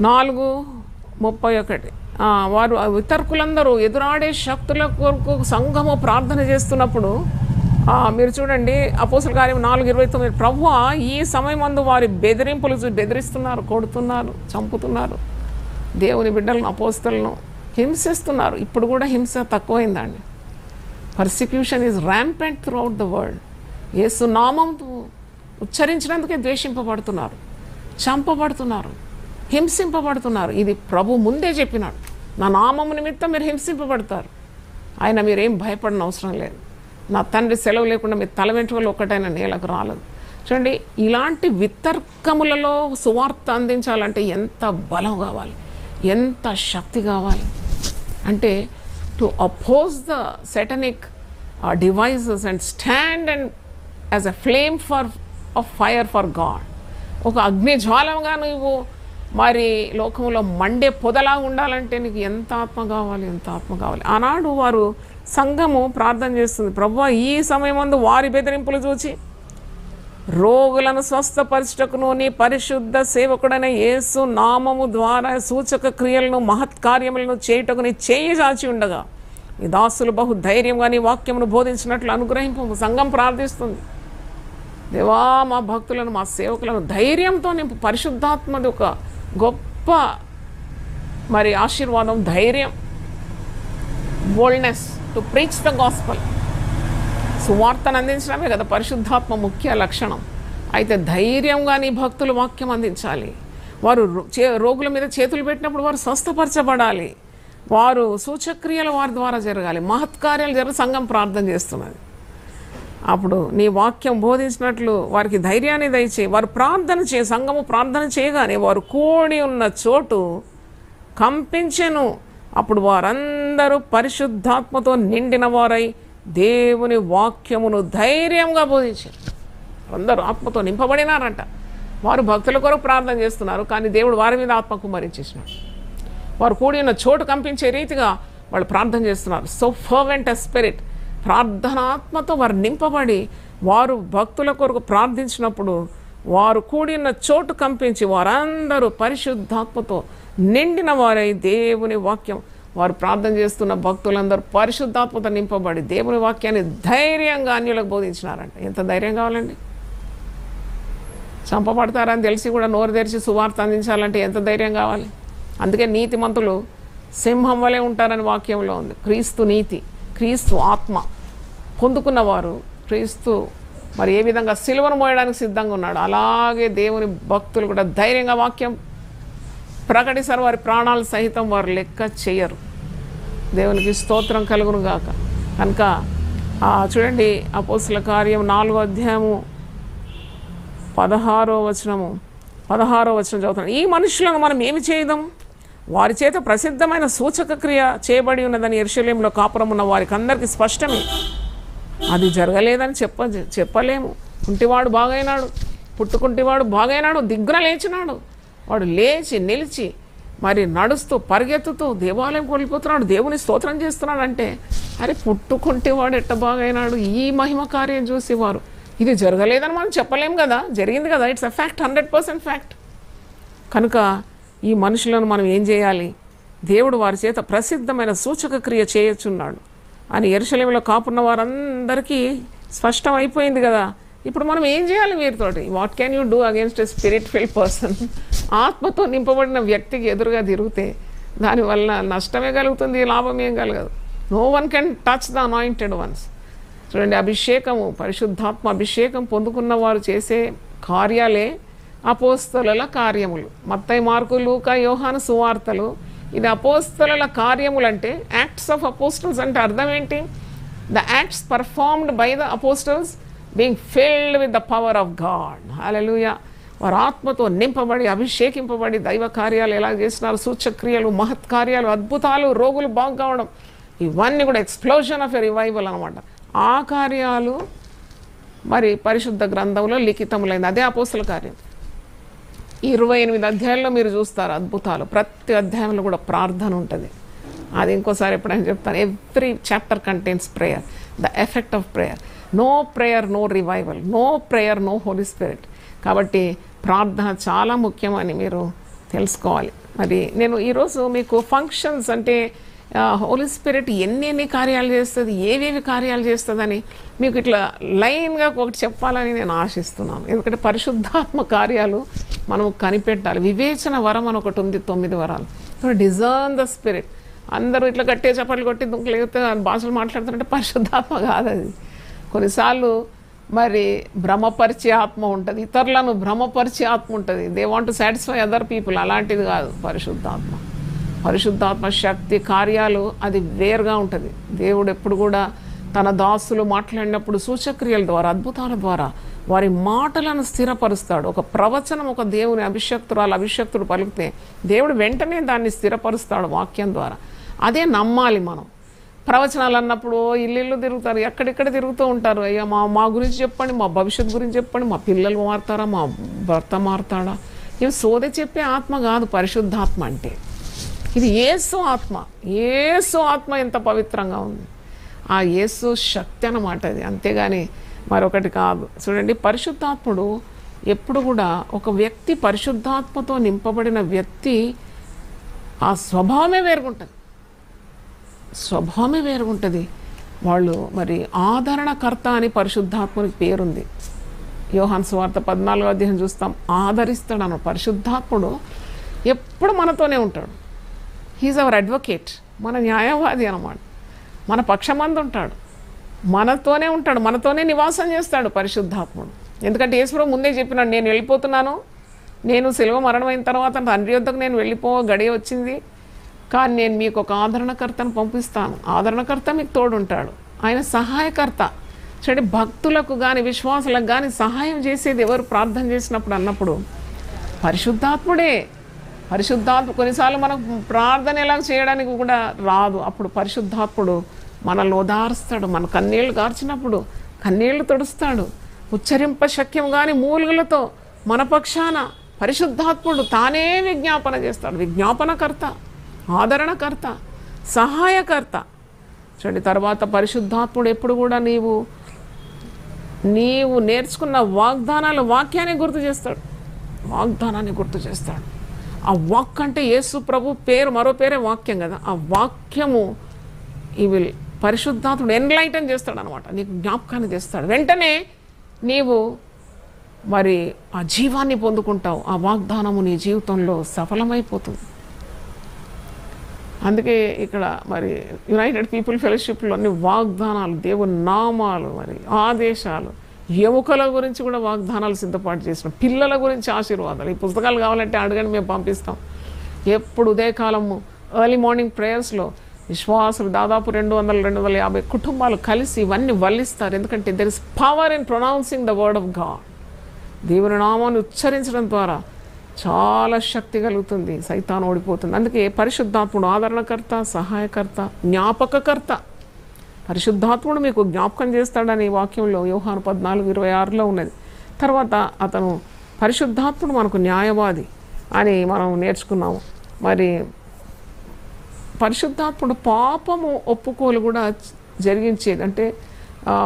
Speaker 1: 4:31 వారు వితర్కులందరూ ఎదురాడే శక్తుల కొరకు సంఘము ప్రార్థన చేస్తున్నప్పుడు మీరు చూడండి, అపోస్తల కార్యం 4:29, ప్రభువా ఈ సమయమందు వారి బెదిరింపులు బెదిరిస్తున్నారు, కొడుతున్నారు, చంపుతున్నారు, దేవుని బిడ్డలను అపోస్తలను హింసిస్తున్నారు. ఇప్పుడు కూడా హింస తక్కువైందండి. Persecution is rampant throughout the world. యేసు నామంతో ఉచ్చరించినందుకే ద్వేషింపబడుతున్నారు, చంపబడుతున్నారు, హింసింపబడుతున్నారు. ఇది ప్రభు ముందే చెప్పినాడు, నా నామము నిమిత్తం మీరు హింసింపబడతారు, ఆయన మీరేం భయపడిన అవసరం లేదు, నా తండ్రి సెలవు లేకుండా మీ తల వెంట్రుకలు ఒక్కటైనా నేలకు రాలేదు. చూడండి, ఇలాంటి వితర్కములలో సువార్త అందించాలంటే ఎంత బలం కావాలి, ఎంత శక్తి కావాలి. అంటే to oppose the satanic devices and stand and as a flame of fire for God. ఒక అగ్ని జ్వాలంగా నువ్వు మరి లోకంలో మండే పొదలా ఉండాలంటే నీకు ఎంత ఆత్మ కావాలి, ఎంత ఆత్మ కావాలి. ఆనాడు వారు సంఘము ప్రార్థన చేస్తుంది, ప్రభువా ఈ సమయమందు వారి బెదిరింపులు చూచి రోగులను స్వస్థపరచుటకును నీ పరిశుద్ధ సేవకుడైన యేసు నామము ద్వారా సూచక క్రియలను మహత్కార్యములను చేయుటకు నీ చేయి చాచి ఉండగా ఈ దాసులు బహు ధైర్యంగా నీ వాక్యమును బోధించినట్లు అనుగ్రహింపు. సంఘం ప్రార్థిస్తుంది, దేవా మా భక్తులను మా సేవకులను ధైర్యంతో నింపు. పరిశుద్ధాత్మది ఒక గొప్ప మరి ఆశీర్వాదం, ధైర్యం, boldness to preach the gospel. సువార్తను అందించడమే కదా పరిశుద్ధాత్మ ముఖ్య లక్షణం. అయితే ధైర్యంగా నీ భక్తులు వాక్యం అందించాలి. వారు రోగుల మీద చేతులు పెట్టినప్పుడు వారు స్వస్థపరచబడాలి, వారు సూచక్రియలు వారి ద్వారా జరగాలి, మహత్కార్యాలు జరిగి సంఘం ప్రార్థన చేస్తున్నది. అప్పుడు నీ వాక్యం బోధించినట్లు వారికి ధైర్యాన్ని దయచేయి. వారు ప్రార్థన సంఘము ప్రార్థన చేయగానే వారు కూడి ఉన్న చోటు కంపించెను. అప్పుడు వారందరూ పరిశుద్ధాత్మతో నిండిన వారై దేవుని వాక్యమును ధైర్యంగా బోధించారు. అందరూ ఆత్మతో నింపబడినారంట. వారు భక్తుల కొరకు ప్రార్థన చేస్తున్నారు, కానీ దేవుడు వారి మీద ఆత్మ కుమ్మరించేసినాడు. వారు కూడి ఉన్న చోటు కంపించే రీతిగా వాళ్ళు ప్రార్థన చేస్తున్నారు. సో ఫర్వెంట్ ఎ స్పిరిట్, ప్రార్థనాత్మతో వారు నింపబడి వారు భక్తుల కొరకు ప్రార్థించినప్పుడు వారు కూడి ఉన్న చోటు కంపించి వారందరూ పరిశుద్ధాత్మతో నిండిన వారై దేవుని వాక్యం, వారు ప్రార్థన చేస్తున్న భక్తులందరూ పరిశుద్ధాత్మతో నింపబడి దేవుని వాక్యాన్ని ధైర్యంగా అన్యులకు బోధించినారంట. ఎంత ధైర్యం కావాలండి? చంపబడతారని తెలిసి కూడా నోరు తెరిచి సువార్త అందించాలంటే ఎంత ధైర్యం కావాలి? అందుకే నీతిమంతులు సింహం వలె ఉంటారని వాక్యంలో ఉంది. క్రీస్తు నీతి, క్రీస్తు ఆత్మ పొందుకున్నవారు, క్రీస్తు మరి ఏ విధంగా సిలువను మోయడానికి సిద్ధంగా ఉన్నాడు, అలాగే దేవుని భక్తులు కూడా ధైర్యంగా వాక్యం ప్రకటిస్తారు. వారి ప్రాణాలు సహితం వారు లెక్క చేయరు. దేవునికి స్తోత్రం కలుగును గాక. కనుక చూడండి, అపోస్తుల కార్యం 4వ అధ్యాయము 16వ వచనం చదువుతాను. ఈ మనుషులను మనం ఏమి చేయదాం? వారి చేత ప్రసిద్ధమైన సూచక క్రియ చేయబడి ఉన్నదని యెరూషలేములో కాపురం ఉన్న వారికి అందరికీ స్పష్టమే. అది జరగలేదని చెప్పలేము. కుంటివాడు బాగైనాడు, పుట్టుకుంటివాడు బాగైనాడు, దిగ్గున లేచినాడు. వాడు లేచి నిలిచి మరి నడుస్తూ పరిగెత్తుతూ దేవాలయం కోల్పోతున్నాడు, దేవుని స్తోత్రం చేస్తున్నాడు. అంటే అరే పుట్టుకుంటేవాడు ఎట్ట బాగైనాడు? ఈ మహిమ కార్యం చూసి వారు ఇది జరగలేదని మనం చెప్పలేం కదా, జరిగింది కదా. It's a fact, 100% fact. కనుక ఈ మనుషులను మనం ఏం చేయాలి? దేవుడు వారి చేత ప్రసిద్ధమైన సూచక క్రియ చేయొచ్చున్నాడు అని యెరూషలేములో కాపున్న వారందరికీ స్పష్టం అయిపోయింది కదా. ఇప్పుడు మనం ఏం చేయాలి వీరితోటి? What can you do against a spirit filled person? ఆత్మతో నింపబడిన వ్యక్తికి ఎదురుగా తిరిగితే దానివల్ల నష్టమే కలుగుతుంది, లాభం ఏం కలగదు. No one can touch the anointed ones. చూడండి, అభిషేకము, పరిశుద్ధాత్మ అభిషేకం పొందుకున్న వారు చేసే కార్యాలే అపోస్తలుల కార్యములు. మత్తయి, మార్కు, లూకా, యోహాను సువార్తలు. ఇది అపోస్తలుల కార్యములు అంటే యాక్ట్స్ ఆఫ్ అపోస్టల్స్ అంటే అర్థం ఏంటి? The acts performed by the apostles being filled with the power of God. Hallelujah. వారు ఆత్మతో నింపబడి అభిషేకింపబడి దైవ కార్యాలు ఎలా చేస్తున్నారు, సూచక్రియలు, మహత్ కార్యాలు, అద్భుతాలు, రోగులు బాగు కావడం, ఇవన్నీ కూడా ఎక్స్ప్లోజన్ ఆఫ్ ఎ రివైవల్ అనమాట. ఆ కార్యాలు మరి పరిశుద్ధ గ్రంథంలో లిఖితములైంది. అదే అపోస్తల కార్యం. 28 అధ్యాయాల్లో మీరు చూస్తారు అద్భుతాలు. ప్రతి అధ్యాయంలో కూడా ప్రార్థన ఉంటుంది. అది ఇంకోసారి ఎప్పుడైనా చెప్తాను. Every chapter contains prayer, the effect of prayer. No prayer no revival, no prayer no Holy Spirit. కాబట్టి ప్రార్థన చాలా ముఖ్యమని మీరు తెలుసుకోవాలి. మరి నేను ఈరోజు మీకు ఫంక్షన్స్ అంటే హోలీ స్పిరిట్ ఎన్ని కార్యాలు చేస్తుంది, ఏవేవి కార్యాలు చేస్తుందని మీకు ఇట్లా లైన్గా ఒకటి చెప్పాలని నేను ఆశిస్తున్నాను. ఎందుకంటే పరిశుద్ధాత్మ కార్యాలు మనం కనిపెట్టాలి. వివేచన వరం అని ఒకటి ఉంది, 9 వరాలు. Discern the spirit. అందరూ ఇట్లా గట్టే చప్పట్లు కొట్టి లేకపోతే భాషలు మాట్లాడుతుంటే పరిశుద్ధాత్మ కాదు అది. కొన్నిసార్లు మరి భ్రమపరిచే ఆత్మ ఉంటుంది, ఇతరులను భ్రమపరిచే ఆత్మ ఉంటుంది. They want to satisfy other people. అలాంటిది కాదు పరిశుద్ధాత్మ. పరిశుద్ధాత్మ శక్తి కార్యాలు అది వేరుగా ఉంటుంది. దేవుడు ఎప్పుడు కూడా తన దాసులు మాట్లాడినప్పుడు సూచక్రియల ద్వారా, అద్భుతాల ద్వారా వారి మాటలను స్థిరపరుస్తాడు. ఒక ప్రవచనం ఒక దేవుని అభిషక్తుడు పలికితే దేవుడు వెంటనే దాన్ని స్థిరపరుస్తాడు వాక్యం ద్వారా. అదే నమ్మాలి మనం. ప్రవచనాలు అన్నప్పుడు ఇల్లు తిరుగుతారు, ఎక్కడెక్కడ తిరుగుతూ ఉంటారు. అయ్యా మా గురించి చెప్పండి, మా భవిష్యత్తు గురించి చెప్పండి, మా పిల్లలు మారుతారా, మా భర్త మారుతాడా? ఇవి సోద చెప్పే ఆత్మ కాదు పరిశుద్ధాత్మ అంటే. ఇది యేసు ఆత్మ. యేసు ఆత్మ ఎంత పవిత్రంగా ఉంది. ఆ యేసు శక్తి అన్నమాట అది, అంతేగాని మరొకటి కాదు. చూడండి, పరిశుద్ధాత్ముడు ఎప్పుడు కూడా ఒక వ్యక్తి పరిశుద్ధాత్మతో నింపబడిన వ్యక్తి ఆ స్వభావమే వేరుగుంటుంది. వాళ్ళు మరి ఆదరణకర్త అని పరిశుద్ధాత్మునికి పేరుంది. యోహాను సువార్త 14వ అధ్యాయం చూస్తాం. ఆదరిస్తాడు అన్న పరిశుద్ధాత్ముడు ఎప్పుడు మనతోనే ఉంటాడు. హీజ్ అవర్ అడ్వకేట్, మన న్యాయవాది అన్నమాట. మన పక్షమందు ఉంటాడు, మనతోనే ఉంటాడు, మనతోనే నివాసం చేస్తాడు పరిశుద్ధాత్ముడు. ఎందుకంటే యేసుప్రభువు ముందే చెప్పినాడు, నేను వెళ్ళిపోతున్నాను, నేను శిలువ మరణమైన తర్వాత తండ్రి యొద్దకు నేను గడియ వచ్చింది, కానీ నేను మీకు ఒక ఆదరణకర్తను పంపిస్తాను. ఆదరణకర్త మీకు తోడుంటాడు, ఆయన సహాయకర్త. చూడండి, భక్తులకు కానీ విశ్వాసులకు కానీ సహాయం చేసేది ఎవరు ప్రార్థన చేసినప్పుడు అన్నప్పుడు పరిశుద్ధాత్ముడే. కొన్నిసార్లు మనకు ప్రార్థన ఎలా చేయడానికి కూడా రాదు. అప్పుడు పరిశుద్ధాత్ముడు మనల్ని ఓదారుస్తాడు. మన కన్నీళ్లు గార్చినప్పుడు కన్నీళ్లు తుడుస్తాడు. ఉచ్చరింప శక్యం కానీ మూలుగులతో మన పక్షాన పరిశుద్ధాత్ముడు తానే విజ్ఞాపన చేస్తాడు. విజ్ఞాపనకర్త, ఆదరణకర్త, సహాయకర్త. చూడండి, తర్వాత పరిశుద్ధాత్ముడు ఎప్పుడు కూడా నీవు నేర్చుకున్న వాక్యాన్ని గుర్తు చేస్తాడు. ఆ వాక్ అంటే యేసు ప్రభు పేరు, మరో పేరే వాక్యం కదా. ఆ వాక్యము పరిశుద్ధాత్ముడు ఎన్లైటన్ చేస్తాడు అనమాట. నీకు జ్ఞాపకాన్ని తెస్తాడు. వెంటనే నీవు మరి ఆ జీవాన్ని పొందుకుంటావు. ఆ వాగ్దానము నీ జీవితంలో సఫలమైపోతుంది. అందుకే ఇక్కడ మరి యునైటెడ్ పీపుల్ ఫెలోషిప్లో అన్ని వాగ్దానాలు, దేవుని నామాలు, మరి ఆదేశాలు, ఎముకల గురించి కూడా వాగ్దానాలు సిద్ధపాటు చేసిన, పిల్లల గురించి ఆశీర్వాదాలు. ఈ పుస్తకాలు కావాలంటే అడగండి, మేము పంపిస్తాం. ఎప్పుడు ఉదయకాలము ఎర్లీ మార్నింగ్ ప్రేయర్స్లో విశ్వాసులు దాదాపు 200-250 కుటుంబాలు కలిసి ఇవన్నీ వల్లిస్తారు. ఎందుకంటే there is power in pronouncing the word of God. దేవుని నామాన్ని ఉచ్చరించడం ద్వారా చాలా శక్తి కలుగుతుంది, సైతాన్ ఓడిపోతుంది. అందుకే పరిశుద్ధాత్ముడు ఆదరణకర్త, సహాయకర్త, జ్ఞాపకకర్త. పరిశుద్ధాత్ముడు మీకు జ్ఞాపకం చేస్తాడని వాక్యంలో యోహాను 14:26లో ఉన్నది. తర్వాత అతను పరిశుద్ధాత్ముడు మనకు న్యాయవాది అని మనం నేర్చుకున్నాము. మరి పరిశుద్ధాత్ముడు పాపము ఒప్పుకోలు కూడా జరిగించేది. అంటే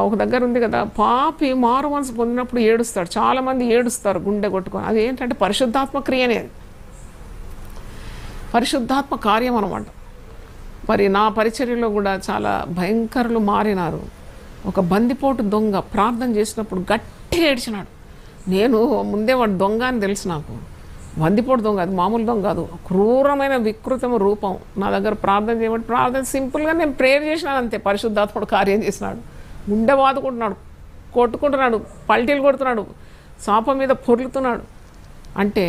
Speaker 1: ఒక దగ్గర ఉంది కదా, పాపి మారు మనసు పొందినప్పుడు ఏడుస్తాడు. చాలామంది ఏడుస్తారు గుండె కొట్టుకొని. అది ఏంటంటే పరిశుద్ధాత్మ క్రియనే, పరిశుద్ధాత్మ కార్యం అన్నమాట. మరి నా పరిచర్యలో కూడా చాలా భయంకరులు మారినారు. ఒక బందిపోటు దొంగ ప్రార్థన చేసినప్పుడు గట్టిగా ఏడ్చినాడు. నేను ముందే వాడు దొంగ అని తెలుసు నాకు. బందిపోటు దొంగ, అది మామూలు దొంగ కాదు, క్రూరమైన వికృతమ రూపం. నా దగ్గర ప్రార్థన చేయమంటే ప్రార్థన సింపుల్గా నేను ప్రేయర్ చేసినాను అంతే. పరిశుద్ధాత్ముడు కార్యం చేసినాడు. గుండె బాదుకుంటున్నాడు, కొట్టుకుంటున్నాడు, పల్టీలు కొడుతున్నాడు, శాప మీద పొర్లుతున్నాడు. అంటే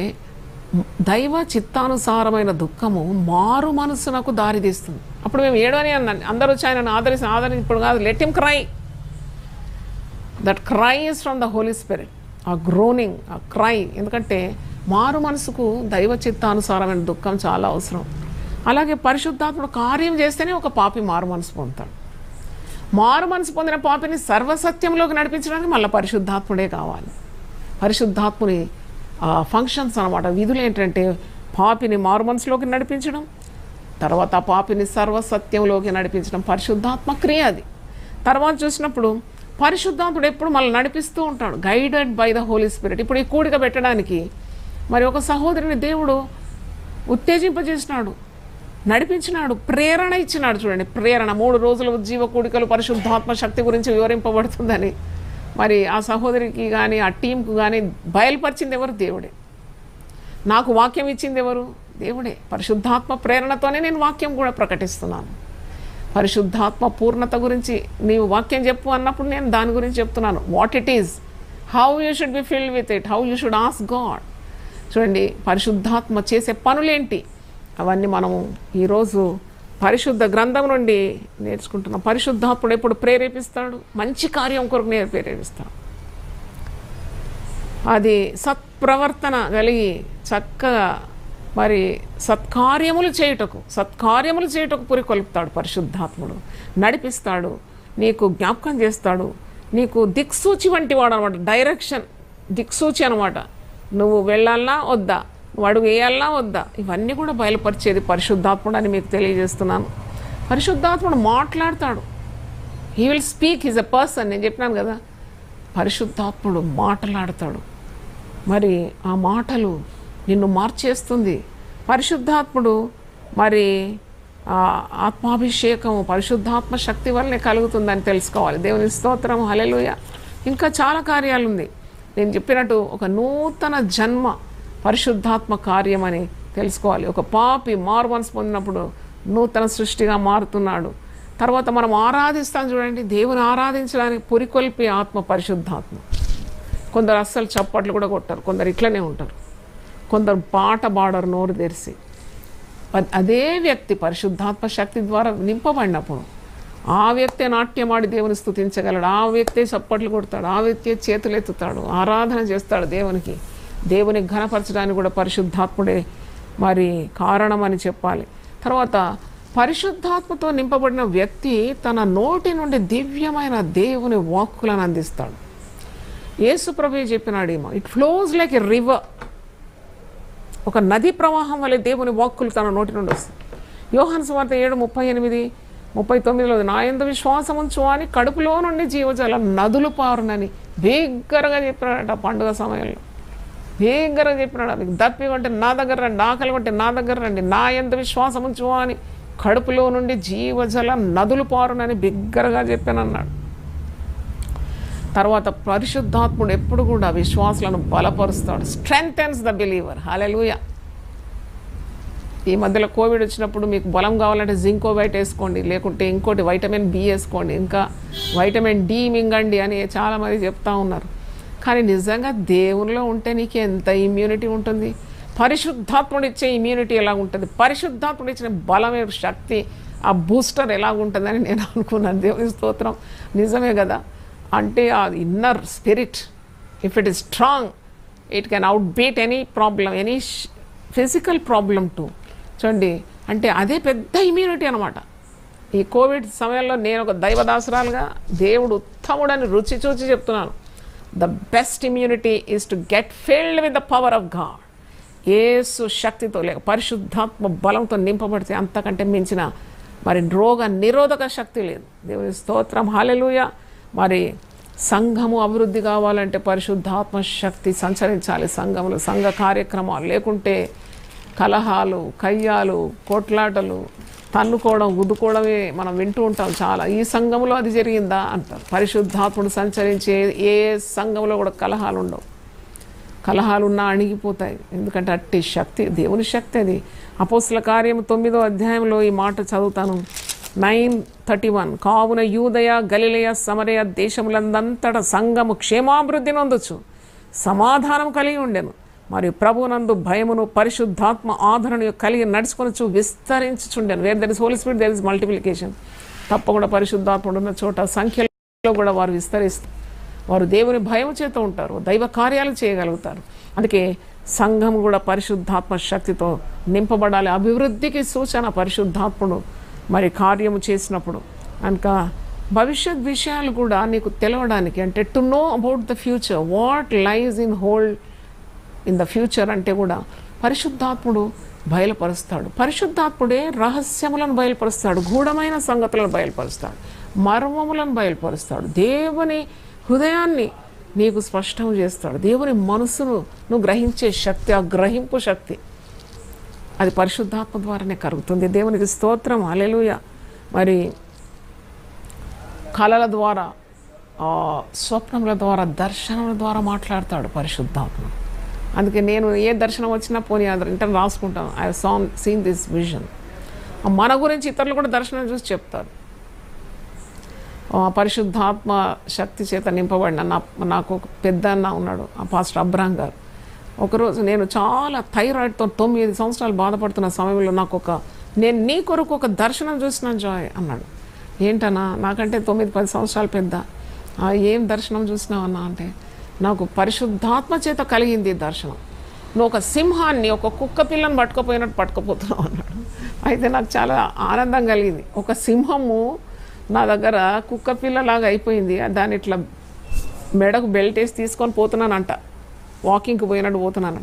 Speaker 1: దైవ చిత్తానుసారమైన దుఃఖము మారు మనస్సునకు దారి తీస్తుంది. అప్పుడు మేము ఏడవని అన్నాను. అందరూ వచ్చి ఆయన ఆదరించి ఇప్పుడు కాదు, let him cry. That cry is from the Holy Spirit. ఆ గ్రోనింగ్, ఆ క్రై. ఎందుకంటే మారు మనసుకు దైవ చిత్తానుసారమైన దుఃఖం చాలా అవసరం. అలాగే పరిశుద్ధాత్ముడు కార్యం చేస్తేనే ఒక పాపి మారు మనసు పొందుతాడు. మారు మనసు పొందిన పాపిని సర్వసత్యంలోకి నడిపించడానికి మళ్ళీ పరిశుద్ధాత్ముడే కావాలి. పరిశుద్ధాత్ముని ఫంక్షన్స్ అన్నమాట, విధులు ఏంటంటే పాపిని మారు మనసులోకి నడిపించడం, తర్వాత ఆ పాపిని సర్వసత్యంలోకి నడిపించడం పరిశుద్ధాత్మ క్రియ. అది తర్వాత చూసినప్పుడు పరిశుద్ధాత్ముడు ఎప్పుడు మళ్ళీ నడిపిస్తూ ఉంటాడు, guided by the Holy Spirit. ఇప్పుడు ఈ కూడిక పెట్టడానికి మరి ఒక సహోదరిని దేవుడు ఉత్తేజింపజేసినాడు, నడిపించినాడు, ప్రేరణ ఇచ్చినాడు. చూడండి, ప్రేరణ 3 రోజుల ఉజ్జీవ కూడికలు పరిశుద్ధాత్మ శక్తి గురించి వివరింపబడుతుందని మరి ఆ సహోదరికి కానీ ఆ టీంకు కానీ బయలుపరిచింది ఎవరు? దేవుడే. నాకు వాక్యం ఇచ్చింది ఎవరు? దేవుడే. పరిశుద్ధాత్మ ప్రేరణతోనే నేను వాక్యం కూడా ప్రకటిస్తున్నాను. పరిశుద్ధాత్మ పూర్ణత గురించి నీవు వాక్యం చెప్పు అన్నప్పుడు నేను దాని గురించి చెప్తున్నాను. What it is, how you should be filled with it, how you should ask God. చూడండి, పరిశుద్ధాత్మ చేసే పనులేంటి అవన్నీ మనము ఈరోజు పరిశుద్ధ గ్రంథం నుండి నేర్చుకుంటున్నాం. పరిశుద్ధాత్ముడు ఎప్పుడు ప్రేరేపిస్తాడు? మంచి కార్యం కొరకు నేను ప్రేరేపిస్తాను. అది సత్ప్రవర్తన కలిగి చక్కగా మరి సత్కార్యములు చేయుటకు పురికొల్పుతాడు. పరిశుద్ధాత్ముడు నడిపిస్తాడు, నీకు జ్ఞాపకం చేస్తాడు, నీకు దిక్సూచి వంటి వాడు అనమాట. డైరెక్షన్, దిక్సూచి అనమాట. నువ్వు వెళ్ళాలన్నా వద్దా, నువ్వు అడుగు వేయాలన్నా వద్దా, ఇవన్నీ కూడా బయలుపరిచేది పరిశుద్ధాత్ముడు అని మీకు తెలియజేస్తున్నాను. పరిశుద్ధాత్ముడు మాట్లాడతాడు. He will speak, he's a person. నేను చెప్పినాను కదా, పరిశుద్ధాత్ముడు మాట్లాడతాడు. మరి ఆ మాటలు నిన్ను మార్చేస్తుంది. పరిశుద్ధాత్ముడు మరి ఆత్మాభిషేకము పరిశుద్ధాత్మ శక్తి వల్లనే కలుగుతుందని తెలుసుకోవాలి. దేవుని స్తోత్రం, హల్లెలూయా. ఇంకా చాలా కార్యాలు ఉంది. నేను చెప్పినట్టు ఒక నూతన జన్మ పరిశుద్ధాత్మ కార్యం అని తెలుసుకోవాలి. ఒక పాపి మారు మనసు పొందినప్పుడు నూతన సృష్టిగా మారుతున్నాడు. తర్వాత మనం ఆరాధిస్తాం. చూడండి, దేవుని ఆరాధించడానికి పురికొల్పే ఆత్మ పరిశుద్ధాత్మ. కొందరు అస్సలు చప్పట్లు కూడా కొట్టారు, కొందరు ఇట్లనే ఉంటారు, కొందరు పాట పాడరు నోరు తెరిసి. అదే వ్యక్తి పరిశుద్ధాత్మ శక్తి ద్వారా నింపబడినప్పుడు ఆ వ్యక్తే నాట్యమాడి దేవుని స్తుతించగలడు, ఆ వ్యక్తే చప్పట్లు కొడతాడు, ఆ వ్యక్తే చేతులు ఎత్తుతాడు, ఆరాధన చేస్తాడు దేవునికి. దేవుని ఘనపరచడానికి కూడా పరిశుద్ధాత్ముడే మరి కారణమని చెప్పాలి. తర్వాత పరిశుద్ధాత్మతో నింపబడిన వ్యక్తి తన నోటి నుండి దివ్యమైన దేవుని వాక్కులను అందిస్తాడు. యేసు ప్రభువే చెప్పినాడేమో, it flows like a river. ఒక నది ప్రవాహం వల్ల దేవుని వాక్కులు తన నోటి నుండి వస్తాయి. యోహాను సువార్త 7:38-39 నా యందు విశ్వాసం ఉంచు అని కడుపులో నుండి జీవజల నదులు పారునని బిగ్గరగా చెప్పినాడట. పండుగ సమయంలో బిగ్గరగా చెప్పినాడు, మీకు దప్పి కొంటే నా దగ్గర రండి, ఆకలి కొంటే నా దగ్గర రండి, నా యందు విశ్వాసం ఉంచు అని కడుపులో నుండి జీవజల నదులు పారునని బిగ్గరగా చెప్పానన్నాడు. తర్వాత పరిశుద్ధాత్ముడు ఎప్పుడు కూడా విశ్వాసులను బలపరుస్తాడు. Strengthens the believer. హల్లెలూయా. ఈ మధ్యలో కోవిడ్ వచ్చినప్పుడు మీకు బలం కావాలంటే జింకోవైట్ వేసుకోండి, లేకుంటే ఇంకోటి వైటమిన్ బి వేసుకోండి, ఇంకా వైటమిన్ డి మింగండి అని చాలామంది చెప్తా ఉన్నారు. కానీ నిజంగా దేవునిలో ఉంటే నీకు ఎంత ఇమ్యూనిటీ ఉంటుంది? పరిశుద్ధాత్ముడు ఇచ్చే ఇమ్యూనిటీ ఎలా ఉంటుంది? పరిశుద్ధాత్ముడు ఇచ్చిన బలమే శక్తి ఆ బూస్టర్ ఎలాగుంటుందని నేను అనుకున్నాను. దేవుని స్తోత్రం, నిజమే కదా. అంటే ఆ inner spirit if it is strong, it can out beat any problem, any physical problem to. చూడండి, అంటే అదే పెద్ద ఇమ్యూనిటీ అనమాట. ఈ కోవిడ్ సమయంలో నేను ఒక దైవదాసురాలుగా దేవుడు ఉత్తముడని రుచి చూచి చెప్తున్నాను. The best immunity is to get filled with the power of God. యేసు శక్తితో లేక పరిశుద్ధాత్మ బలంతో నింపబడితే అంతకంటే మించిన మరి రోగ నిరోధక శక్తి లేదు. దేవుని స్తోత్రం, హల్లెలూయా. మరి సంఘము అభివృద్ధి కావాలంటే పరిశుద్ధాత్మ శక్తి సంచరించాలి సంఘములు, సంఘ కార్యక్రమాలు. లేకుంటే కలహాలు, కయ్యాలు, కొట్లాటలు, తన్నుకోవడం, గుద్దుకోవడమే మనం వింటూ ఉంటాం చాలా. ఈ సంఘంలో అది జరిగిందా అంటారు. పరిశుద్ధాత్ముడు సంచరించే ఏ సంఘంలో కూడా కలహాలు ఉండవు. కలహాలు ఉన్నా అణిగిపోతాయి. ఎందుకంటే అట్టి శక్తి దేవుని శక్తి అది. అపోస్తల కార్యం 9వ అధ్యాయంలో ఈ మాట చదువుతాను, 9:31. కావున యూదయ, గలిలయ, సమరయ దేశములందంతటా సంఘము క్షేమాభివృద్ధి నొందొచ్చు, సమాధానం కలిగి ఉండెను. మరియు ప్రభునందు భయమును పరిశుద్ధాత్మ ఆదరణ కలిగి నడుచుకొనొచ్చు విస్తరించుచుండెను. Where there is Holy Spirit there is multiplication. తప్పకుండా పరిశుద్ధాత్ముడు ఉన్న చోట సంఖ్యలో కూడా వారు విస్తరిస్తారు. వారు దేవుని భయం చేత ఉంటారు, దైవ కార్యాలు చేయగలుగుతారు. అందుకే సంఘం కూడా పరిశుద్ధాత్మ శక్తితో నింపబడాలి. అభివృద్ధికి సూచన పరిశుద్ధాత్ముడు మరి కార్యము చేసినప్పుడు. కనుక భవిష్యత్ విషయాలు కూడా నీకు తెలవడానికి, అంటే to know about the future, what lies in the future అంటే కూడా పరిశుద్ధాత్ముడు బయలుపరుస్తాడు. పరిశుద్ధాత్ముడే రహస్యములను బయలుపరుస్తాడు, గూఢమైన సంగతులను బయలుపరుస్తాడు, మర్మములను బయలుపరుస్తాడు, దేవుని హృదయాన్ని నీకు స్పష్టం చేస్తాడు. దేవుని మనసును నువ్వు గ్రహించే శక్తి, ఆ గ్రహింపు శక్తి అది పరిశుద్ధాత్మ ద్వారానే కలుగుతుంది. దేవునికి స్తోత్రం, హల్లెలూయా. మరి కళల ద్వారా, స్వప్నముల ద్వారా, దర్శనముల ద్వారా మాట్లాడతాడు పరిశుద్ధాత్మ. అందుకే నేను ఏ దర్శనం వచ్చినా పోనీ అంటే రాసుకుంటాను, I have seen this vision. మన గురించి ఇతరులు కూడా దర్శనం చూసి చెప్తారు. పరిశుద్ధాత్మ శక్తి చేత నింపబడిన నాకు ఒక పెద్ద అన్న ఉన్నాడు, ఆ పాస్టర్ అబ్రాహం గారు. ఒకరోజు నేను చాలా థైరాయిడ్తో 9 సంవత్సరాలు బాధపడుతున్న సమయంలో నేను నీ కొరకు ఒక దర్శనం చూసినాను జాయ్ అన్నాడు. ఏంటన్నా, నాకంటే 9-10 సంవత్సరాలు పెద్ద. ఏం దర్శనం చూసినావన్నా అంటే, నాకు పరిశుద్ధాత్మ చేత కలిగింది దర్శనం. నువ్వు ఒక సింహాన్ని, ఒక కుక్క పిల్లని పట్టుకుపోయినట్టు పట్టుకుపోతున్నావు అన్నాడు. అయితే నాకు చాలా ఆనందం కలిగింది. ఒక సింహము నా దగ్గర కుక్క పిల్లలాగా అయిపోయింది, దాన్ని ఇట్లా మెడకు బెల్ట్ వేసి తీసుకొని పోతున్నానంట, వాకింగ్కి పోయినట్టు పోతున్నాను.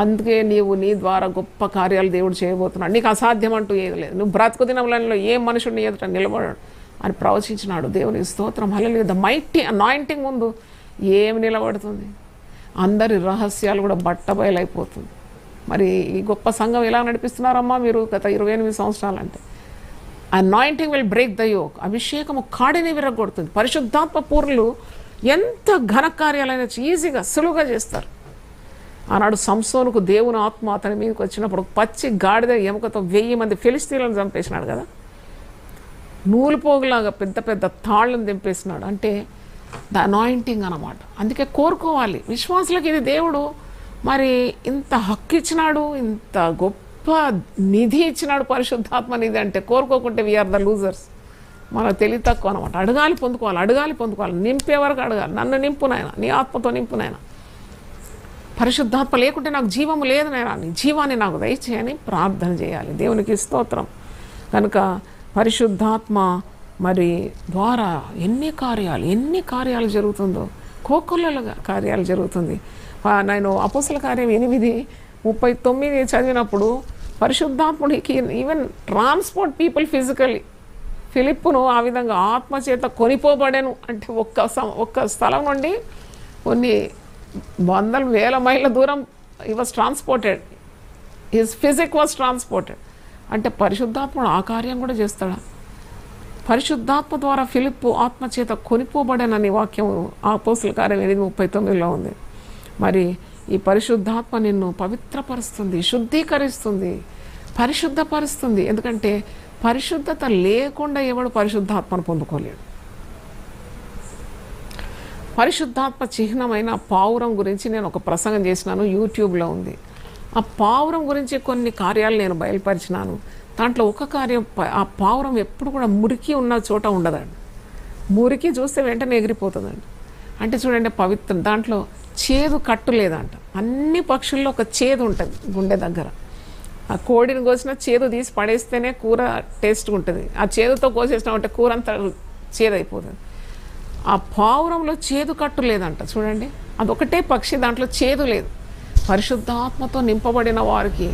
Speaker 1: అందుకే నీవు నీ ద్వారా గొప్ప కార్యాలు దేవుడు చేయబోతున్నాడు, నీకు అసాధ్యం అంటూ ఏది లేదు, నువ్వు బ్రతుకు దినములలో ఏ మనుషుడిని ఎదుట నిలబడాడు అని ప్రవచించినాడు. దేవుని స్తోత్రం, హల్లెలూయా. ద మైటీ అనాయింటింగ్ ముందు ఏమి నిలబడుతుంది? అందరి రహస్యాలు కూడా బట్టబయలైపోతుంది. మరి ఈ గొప్ప సంఘం ఎలా నడిపిస్తున్నారమ్మా మీరు గత 28 సంవత్సరాలు అంటే? Anointing will break the yoke. అభిషేకము కాడిని విరగొడుతుంది. పరిశుద్ధాత్మ పూర్ణులు ఎంత ఘనకార్యాలైనా ఈజీగా సులువుగా చేస్తారు. ఆనాడు సంసోనుకు దేవుని ఆత్మ అతని మీదకి వచ్చినప్పుడు పచ్చి గాడిద ఎముకతో 1000 మంది ఫిలిస్తీన్లను చంపేసినాడు కదా, నూలు పోగులాగా పెద్ద పెద్ద తాళ్ళను దింపేసినాడు. అంటే ద అనాయింటింగ్ అన్నమాట. అందుకే కోరుకోవాలి విశ్వాసులకు. ఇది దేవుడు మరి ఇంత హక్కు ఇచ్చినాడు, ఇంత గొప్ప నిధి ఇచ్చినాడు, పరిశుద్ధాత్మ నిధి. అంటే కోరుకోకుంటే వీఆర్ ద లూజర్స్. మనకు తెలివి తక్కువ అనమాట. అడగాలి పొందుకోవాలి, అడగాలి పొందుకోవాలి, నింపే వరకు అడగాలి. నన్ను నింపు నాయన, నీ ఆత్మతో నింపు నాయన. పరిశుద్ధాత్మ లేకుంటే నాకు జీవము లేదు నాయన, నీ జీవాన్ని నాకు దయచేయని ప్రార్థన చేయాలి. దేవునికి స్తోత్రం. కనుక పరిశుద్ధాత్మ మరి ద్వారా ఎన్ని కార్యాలు జరుగుతుందో, కోకొల్లలుగా కార్యాలు జరుగుతుంది. నేను అపోస్తల కార్యం 8:39 చదివినప్పుడు పరిశుద్ధాత్ముడికి ఈవెన్ ట్రాన్స్పోర్ట్ పీపుల్ ఫిజికల్లీ, ఫిలిప్పును ఆ విధంగా ఆత్మచేత కొనిపోబడెను. అంటే ఒక్క స్థలం నుండి కొన్ని 100,000 మైళ్ళ దూరం హి was transported, his physique was transported. అంటే పరిశుద్ధాత్ముడు ఆ కార్యం కూడా చేస్తాడా? పరిశుద్ధాత్మ ద్వారా ఫిలిప్పు ఆత్మచేత కొనిపోబడనని వాక్యం అపోస్తల కార్యం 8:39 ఉంది. మరి ఈ పరిశుద్ధాత్మ నిన్ను పవిత్రపరుస్తుంది, శుద్ధీకరిస్తుంది, పరిశుద్ధపరుస్తుంది. ఎందుకంటే పరిశుద్ధత లేకుండా ఎవడు పరిశుద్ధాత్మను పొందుకోలేడు. పరిశుద్ధాత్మ చిహ్నమైన పావురం గురించి నేను ఒక ప్రసంగం చేసినాను, యూట్యూబ్లో ఉంది. ఆ పావురం గురించి కొన్ని కార్యాలు నేను బయలుపరిచినాను. దాంట్లో ఒక కార్యం, ఆ పావురం ఎప్పుడు కూడా మురికి ఉన్న చోట ఉండదండి. మురికి చూస్తే వెంటనే ఎగిరిపోతుందండి. అంటే చూడండి పవిత్రం, దాంట్లో చేదు కట్టు లేదంట. అన్ని పక్షుల్లో ఒక చేదు ఉంటుంది గుండె దగ్గర. ఆ కోడిని కోసినా చేదు తీసి పడేస్తేనే కూర టేస్ట్గా ఉంటుంది. ఆ చేదుతో కోసేసినామంటే కూర అంతా చేదైపోతుంది. ఆ పావురంలో చేదు కట్టు లేదంట. చూడండి, అదొకటే పక్షి, దాంట్లో చేదు లేదు. పరిశుద్ధాత్మతో నింపబడిన వారికి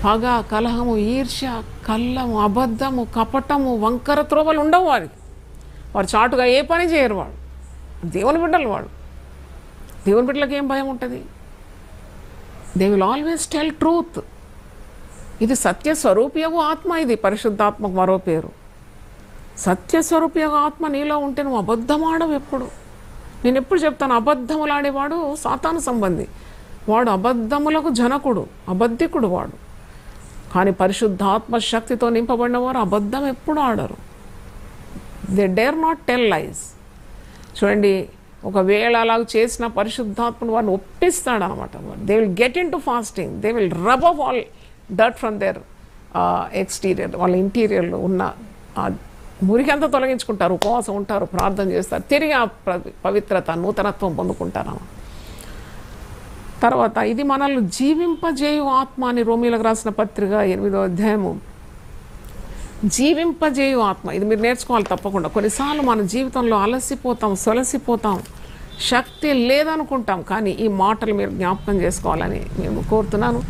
Speaker 1: పగ, కలహము, ఈర్ష్య, కల్లము, అబద్ధము, కపటము, వంకర త్రోవలు ఉండవు వారికి. వారు చాటుగా ఏ పని చేయరు. వాడు దేవుని బిడ్డలు. దేవుని బిడ్డలకు ఏం భయం ఉంటుంది? They will always tell truth. ఇది సత్యస్వరూపియగు ఆత్మ. ఇది పరిశుద్ధాత్మకు మరో పేరు. సత్యస్వరూపియగు ఆత్మ నీలో ఉంటే నువ్వు అబద్ధం ఆడవు ఎప్పుడు. నేను ఎప్పుడు చెప్తాను, అబద్ధములాడేవాడు సాతాను సంబంధి. వాడు అబద్ధములకు జనకుడు, అబద్ధికుడు వాడు. కానీ పరిశుద్ధాత్మ శక్తితో నింపబడిన వారు అబద్ధం ఎప్పుడు ఆడరు. They dare not tell lies. చూడండి, ఒకవేళ అలాగ చేసిన పరిశుద్ధాత్మను వారిని ఒప్పిస్తాడు అనమాట. They will get into fasting. They will rub off all dirt from their exterior. వాళ్ళ ఇంటీరియర్లో ఉన్న మురికి అంతా తొలగించుకుంటారు, ఉపవాసం ఉంటారు, ప్రార్థన చేస్తారు, తిరిగి ఆ పవిత్రత, నూతనత్వం పొందుకుంటారు. తర్వాత ఇది మనల్ని జీవింపజేయు ఆత్మ అని రోమీలకు రాసిన పత్రిక 8వ అధ్యాయము. జీవింపజేయు ఆత్మ, ఇది మీరు నేర్చుకోవాలి తప్పకుండా. కొన్నిసార్లు మన జీవితంలో అలసిపోతాం, సొలసిపోతాం, శక్తి లేదనుకుంటాం. కానీ ఈ మాటలు మీరు జ్ఞాపకం చేసుకోవాలని మేము కోరుతున్నాను.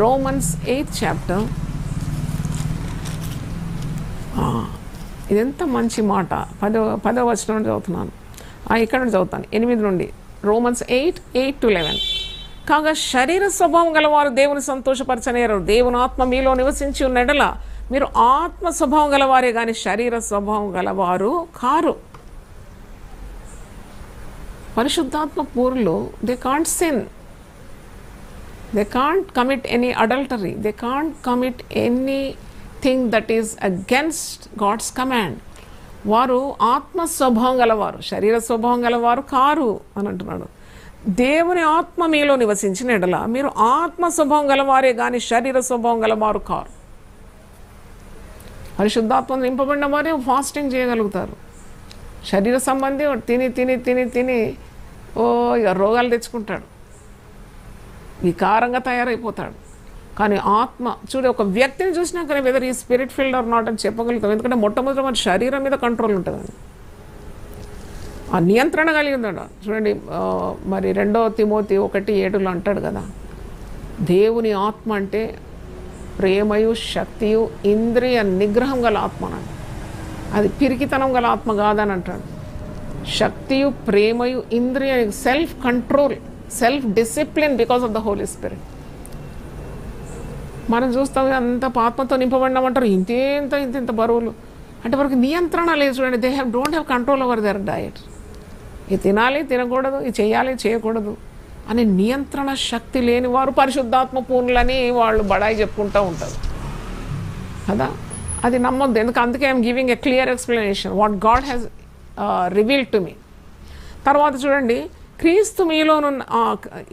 Speaker 1: Romans 8th chapter. ఇదెంత మంచి మాట. 10వ వచనం నుండి చదువుతున్నాను. ఇక్కడ నుండి చదువుతాను, 8 నుండి. రోమన్స్ 8:8-11. కాగా శరీర స్వభావం గలవారు దేవుని సంతోషపరచనేరు. దేవుని ఆత్మ మీలో నివసించి ఉన్న ఎడల మీరు ఆత్మ స్వభావం గలవారే కానీ శరీర స్వభావం గలవారు కారు. పరిశుద్ధాత్మ పూర్లు they can't sin, they can't commit any adultery, they can't commit anything that is against God's command. వారు ఆత్మ స్వభావం గలవారు, శరీర స్వభావం గలవారు కారు అని అంటున్నాడు. దేవుని ఆత్మ మీలో నివసించిన ఎడల మీరు ఆత్మ స్వభావం గలవారే కానీ శరీర స్వభావం గలవారు కారు. పరిశుద్ధాత్మ నింపబడిన వారే ఫాస్టింగ్ చేయగలుగుతారు. శరీర సంబంధి తిని తిని తిని తిని ఇక రోగాలు తెచ్చుకుంటాడు, వికారంగా తయారైపోతాడు. కానీ ఆత్మ చూడే ఒక వ్యక్తిని చూసినాకనే వెదర్ ఈ స్పిరిట్ ఫీల్డ్ ఆర్ నాట్ అని చెప్పగలుగుతాం. ఎందుకంటే మొట్టమొదటి మన శరీరం మీద కంట్రోల్ ఉంటుంది, ఆ నియంత్రణ కలిగి ఉన్నాడు. చూడండి, మరి 2 తిమోతి 1:7 అంటాడు కదా, దేవుని ఆత్మ అంటే ప్రేమయు శక్తియు ఇంద్రియ నిగ్రహం గల ఆత్మ అని. అది పిరికితనం గల ఆత్మ కాదని అంటాడు. శక్తియు, ప్రేమయు, ఇంద్రియ, self control, self discipline because of the Holy Spirit. మనం చూస్తాం అంత ఆత్మతో నింపబడినామంటారు, ఇంత బరువులు అంటే వారికి నియంత్రణ లేదు. చూడండి, they don't have control over their diet. ఇది తినాలి, తినకూడదు, ఇది చేయాలి, చేయకూడదు అని నియంత్రణ శక్తి లేని వారు పరిశుద్ధాత్మ పూర్ణులని వాళ్ళు బడాయి చెప్పుకుంటూ ఉంటారు కదా. అది నమ్మొద్దు. అందుకే I'm giving a clear explanation what God has revealed to me. తర్వాత చూడండి, క్రీస్తు మీలోనున్న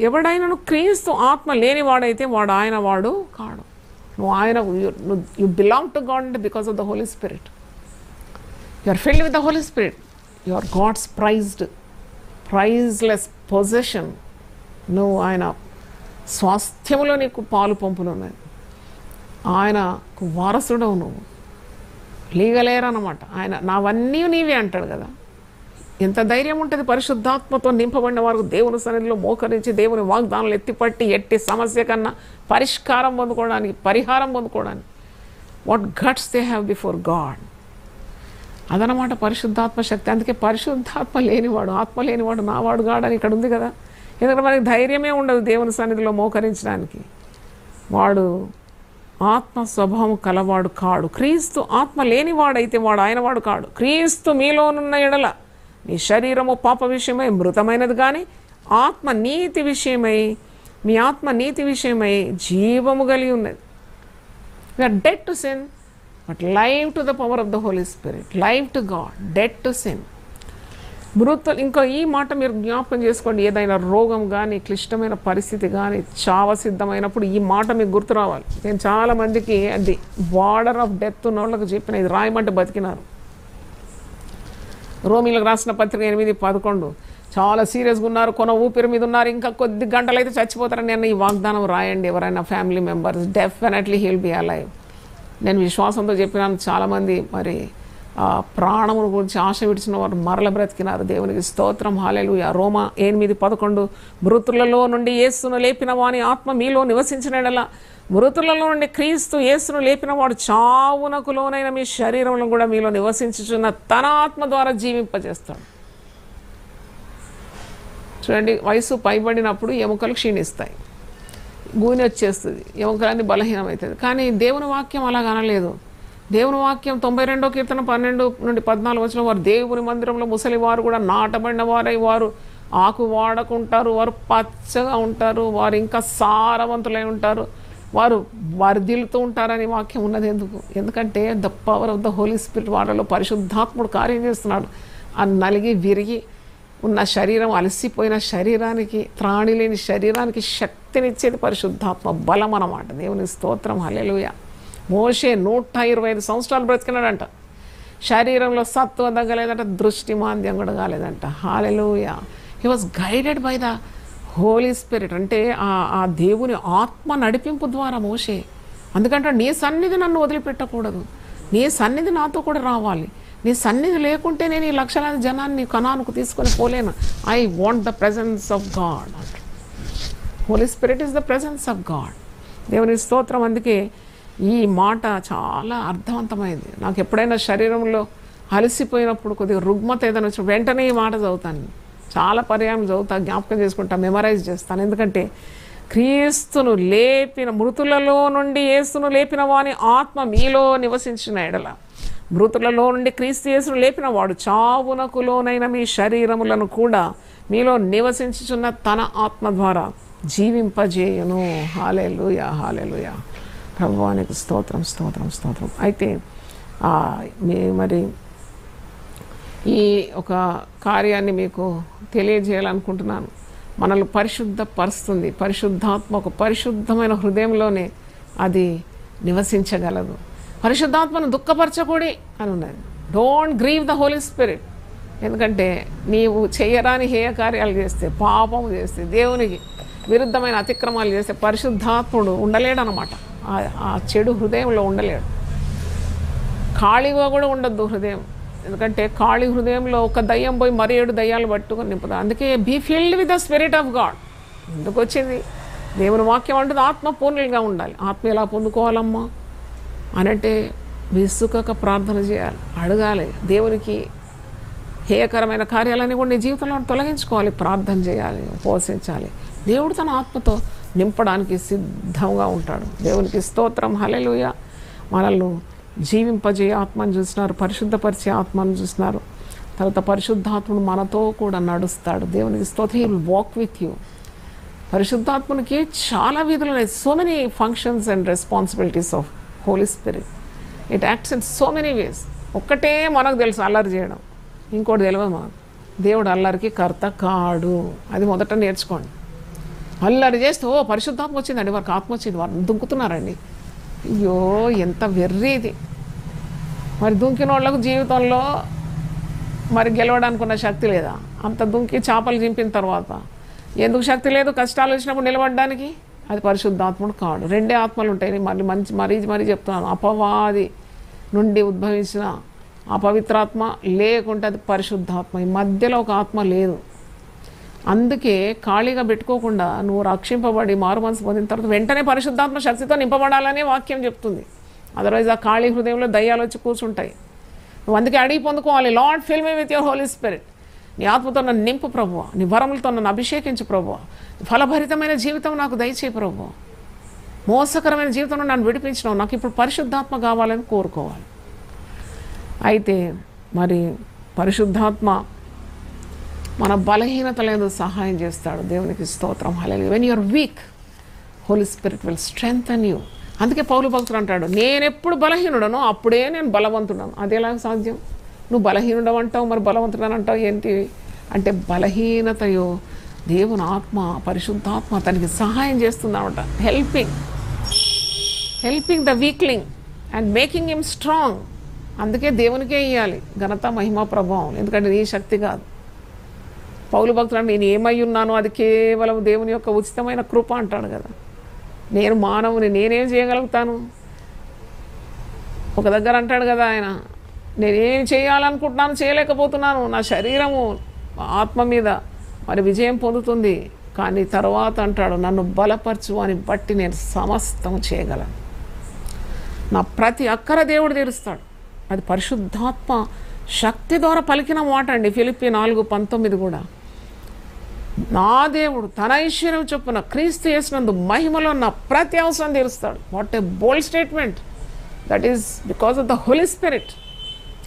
Speaker 1: ఎవడైనా క్రీస్తు ఆత్మ లేనివాడైతే వాడు ఆయన వాడు కాడు. నువ్వు ఆయన, you belong to God because of the Holy Spirit. You are filled with the Holy Spirit. You are God's priceless possession. నువ్వు ఆయన స్వాస్థ్యములో నీకు పాలు పంపులు ఉన్నాయి. ఆయనకు వారసుడవు నువ్వు, లీగలేరన్నమాట. ఆయన నావన్నీ నీవే అంటాడు కదా. ఎంత ధైర్యం ఉంటుంది పరిశుద్ధాత్మతో నింపబడిన వారికి దేవుని సన్నిధిలో మోకరించి దేవుని వాగ్దానాలు ఎత్తిపట్టి ఎట్టి సమస్య కన్నా పరిష్కారం పొందుకోవడానికి, పరిహారం పొందుకోవడానికి. What guts they have before God. అదనమాట పరిశుద్ధాత్మ శక్తి. అందుకే పరిశుద్ధాత్మ లేనివాడు, ఆత్మ లేనివాడు నావాడు గాడని ఇక్కడ ఉంది కదా. ఎందుకంటే మనకి ధైర్యమే ఉండదు దేవుని సన్నిధిలో మోకరించడానికి. వాడు ఆత్మ స్వభావం కలవాడు కాడు. క్రీస్తు ఆత్మ లేనివాడైతే వాడు ఆయన వాడు కాడు. క్రీస్తు మీలోనున్న ఎడల మీ శరీరము పాప విషయమై మృతమైనది కానీ ఆత్మ నీతి విషయమై, మీ ఆత్మ నీతి విషయమై జీవము కలిగి ఉన్నది. We are dead to sin but live to the power of the Holy Spirit, live to God, dead to sin. ఇంకా ఈ మాట మీరు జ్ఞాపకం చేసుకోండి. ఏదైనా రోగం కానీ, క్లిష్టమైన పరిస్థితి కానీ, చావసిద్ధమైనప్పుడు ఈ మాట మీకు గుర్తు రావాలి. నేను చాలామందికి అది బార్డర్ ఆఫ్ డెత్ ఉన్న వాళ్ళకి చెప్పిన, ఇది రాయమంటే బతికినారు. రోమిలకు రాసిన పత్రిక 8:11 చాలా సీరియస్గా ఉన్నారు, కొన ఊపిరి మీద ఉన్నారు, ఇంకా కొద్ది గంటలు అయితే చచ్చిపోతారని నేను ఈ వాగ్దానం రాయండి. ఎవరైనా family members definitely heal be alive. నేను విశ్వాసంతో చెప్పినాను. చాలామంది మరి ప్రాణముల గురించి ఆశ విడిచిన వారు మరల బ్రతికినారు. దేవునికి స్తోత్రం, హల్లెలూయా. రోమా 8:11 మృతులలో నుండి యేసును లేపిన వాని ఆత్మ మీలో నివసించినడలా, మృతులలో నుండి క్రీస్తు యేసును లేపిన వాడు చావునకు లోనైన మీ శరీరంలో కూడా మీలో నివసించుచున్న తన ఆత్మ ద్వారా జీవింపజేస్తాడు. చూడండి, వయసు పైబడినప్పుడు ఎముకలు క్షీణిస్తాయి, గూనె వచ్చేస్తుంది, ఎముకలన్నీ బలహీనమవుతుంది. కానీ దేవుని వాక్యం అలాగ అనలేదు. దేవుని వాక్యం 92వ కీర్తన 12-14 వారు దేవుని మందిరంలో ముసలి వారు కూడా నాటబడిన వారై వారు ఆకు వాడకుంటారు, వారు పచ్చగా ఉంటారు, వారు ఇంకా సారవంతులై ఉంటారు, వారు వర్ధిల్లుతూ ఉంటారని వాక్యం ఉన్నది. ఎందుకంటే the power of the Holy Spirit వాళ్ళలో పరిశుద్ధాత్ముడు కార్యం చేస్తున్నాడు. ఆ నలిగి విరిగి ఉన్న శరీరం, అలసిపోయిన శరీరానికి, త్రాణి లేని శరీరానికి శక్తినిచ్చేది పరిశుద్ధాత్మ బలం అన్నమాట. దేవుని స్తోత్రం, హల్లెలూయా. మోషే 125 సంవత్సరాలు బ్రతికినాడంట. శరీరంలో సత్వ తగ్గలేదంట, దృష్టి మాంద్యం కూడా కాలేదంట. Hallelujah. He was guided by the Holy Spirit. అంటే ఆ దేవుని ఆత్మ నడిపింపు ద్వారా మోషే. అందుకంటే నీ సన్నిధి నన్ను వదిలిపెట్టకూడదు, నీ సన్నిధి నాతో కూడా రావాలి, నీ సన్నిధి లేకుంటే నేను ఈ లక్షలాది జనాన్ని కనానుకు తీసుకొని పోలేను. I want the presence of God. Holy Spirit is the presence of God. దేవుని స్తోత్రం. అందుకే ఈ మాట చాలా అర్థవంతమైంది. నాకు ఎప్పుడైనా శరీరంలో అలసిపోయినప్పుడు కొద్దిగా రుగ్మత ఏదైనా వచ్చిన వెంటనే ఈ మాట చదువుతాను. చాలా పర్యాయం చదువుతా, జ్ఞాపకం చేసుకుంటా, మెమరైజ్ చేస్తాను. ఎందుకంటే క్రీస్తును లేపిన, మృతులలో నుండి యేసును లేపిన వాని ఆత్మ మీలో నివసించిన ఎడల, మృతులలో నుండి క్రీస్తు యేసును లేపిన వాడు చావునకు లోనైన మీ శరీరములను కూడా మీలో నివసించుచున్న తన ఆత్మ ద్వారా జీవింపజేయును. హల్లెలూయా, హల్లెలూయా. ప్రభువానికి స్తోత్రం, స్తోత్రం, స్తోత్రం. అయితే మరి ఈ ఒక కార్యాన్ని మీకు తెలియజేయాలనుకుంటున్నాను. మనల్ని పరిశుద్ధపరుస్తుంది. పరిశుద్ధాత్మ ఒక పరిశుద్ధమైన హృదయంలోనే అది నివసించగలదు. పరిశుద్ధాత్మను దుఃఖపరచకూడి అని ఉన్నది. Don't grieve the Holy Spirit. ఎందుకంటే నీవు చేయరాని హేయ కార్యాలు చేస్తే, పాపము చేస్తే, దేవునికి విరుద్ధమైన అతిక్రమాలు చేస్తే పరిశుద్ధాత్ముడు ఉండలేడనమాట. ఆ చెడు హృదయంలో ఉండలేడు. ఖాళీగా కూడా ఉండద్దు హృదయం. ఎందుకంటే ఖాళీ హృదయంలో ఒక దయ్యం పోయి మరి 7 దయ్యాలు పట్టుకొని నింపుతారు. అందుకే be filled with the Spirit of God. ఎందుకు వచ్చింది? దేవుని వాక్యం అంటుంది ఆత్మ పూర్ణులుగా ఉండాలి. ఆత్మ ఎలా పొందుకోవాలమ్మా అనంటే విసుకక ప్రార్థన చేయాలి, అడగాలి. దేవునికి హేయకరమైన కార్యాలన్నీ కూడా నీ జీవితంలో తొలగించుకోవాలి, ప్రార్థన చేయాలి, ఉపవసించాలి. దేవుడు తన ఆత్మతో నింపడానికి సిద్ధంగా ఉంటాడు. దేవునికి స్తోత్రం, హల్లెలూయా. మనల్ని జీవింపజేయ ఆత్మను చూసినారు, పరిశుద్ధపరిచే ఆత్మను చూసినారు. తర్వాత పరిశుద్ధాత్ముడు మనతో కూడా నడుస్తాడు. దేవునికి స్తోత్రం. He will walk with you. పరిశుద్ధాత్మనికి చాలా విధులు ఉన్నాయి. So many functions and responsibilities of Holy Spirit. It acts in so many ways. ఒక్కటే మనకు తెలుసు, అల్లరి చేయడం. ఇంకోటి తెలియదు మనకు. దేవుడు అల్లరికి కర్త కాడు. అది మొదట నేర్చుకోండి. అల్లరి చేస్తే పరిశుద్ధాత్మ వచ్చిందండి, వారికి ఆత్మ వచ్చింది, వారు దుంకుతున్నారండి. అయ్యో ఎంత వెర్రి ఇది. మరి దుంకిన వాళ్ళకు జీవితంలో మరి గెలవడానికి ఉన్న శక్తి లేదా? అంత దుంకి చేపలు చింపిన తర్వాత ఎందుకు శక్తి లేదు కష్టాలు వచ్చినప్పుడు నిలబడడానికి? అది పరిశుద్ధాత్ముడు కాడు. 2 ఆత్మలు ఉంటాయి. మరీ చెప్తున్నాను. అపవాది నుండి ఉద్భవించిన అపవిత్రాత్మ, లేకుంటే అది పరిశుద్ధాత్మ. ఈ మధ్యలో ఒక ఆత్మ లేదు. అందుకే ఖాళీగా పెట్టుకోకుండా నువ్వు రక్షింపబడి మారు మనసు పొందిన తర్వాత వెంటనే పరిశుద్ధాత్మ శక్తితో నింపబడాలనే వాక్యం చెప్తుంది. అదర్వైజ్ ఆ ఖాళీ హృదయంలో దయ్యాలు వచ్చి కూర్చుంటాయి. నువ్వు అందుకే అడిగి పొందుకోవాలి. Lord fill me with your Holy Spirit. నీ ఆత్మతో నన్ను నింపు ప్రభువా, నీ వరములతో నన్ను అభిషేకించు ప్రభువా, ఫలభరితమైన జీవితం నాకు దయచేయి ప్రభువా, మోసకరమైన జీవితంలో నన్ను విడిపించినావు, నాకు ఇప్పుడు పరిశుద్ధాత్మ కావాలని కోరుకోవాలి. అయితే మరి పరిశుద్ధాత్మ మన బలహీనతలేదు సహాయం చేస్తాడు. దేవునికి స్తోత్రం, hallelujah. When you're weak, Holy Spirit will strengthen you. అందుకే పౌలు భక్తుడు అంటాడు, నేను ఎప్పుడు బలహీనుడనో అప్పుడే నేను బలవంతుడను. అది ఎలా సాధ్యం? నువ్వు బలహీనుడు అంటావు, మరి బలవంతుడని అంటావు ఏంటి? అంటే బలహీనతయో దేవుని ఆత్మ, పరిశుద్ధాత్మ తనకి సహాయం చేస్తుందన్నమాట. Helping the weakling and making him strong. అందుకే దేవునికే ఇవ్వాలి ఘనత, మహిమ, ప్రభావం. ఎందుకంటే నీ శక్తి కాదు. పౌలు భక్తుడు అంటే నేను ఏమై ఉన్నానో అది కేవలం దేవుని యొక్క ఉచితమైన కృప అంటాడు కదా. నేను మానవుని, నేనేం చేయగలుగుతాను? ఒక దగ్గర అంటాడు కదా ఆయన, నేనేం చేయాలనుకుంటున్నాను చేయలేకపోతున్నాను, నా శరీరము ఆత్మ మీద మరి విజయం పొందుతుంది, కానీ తర్వాత అంటాడు నన్ను బలపరచు అని బట్టి నేను సమస్తం చేయగలను. నా ప్రతి అక్కర దేవుడు తీరుస్తాడు. అది పరిశుద్ధాత్మ శక్తి ద్వారా పలికిన మాట అండి. ఫిలిప్పీ 4:19 కూడా, నా దేవుడు తన ఐశ్వర్యం చొప్పున క్రీస్తు యేసునందు మహిమలో నా ప్రతి అవసరం తీరుస్తాడు. What a bold statement. That is because of the Holy Spirit.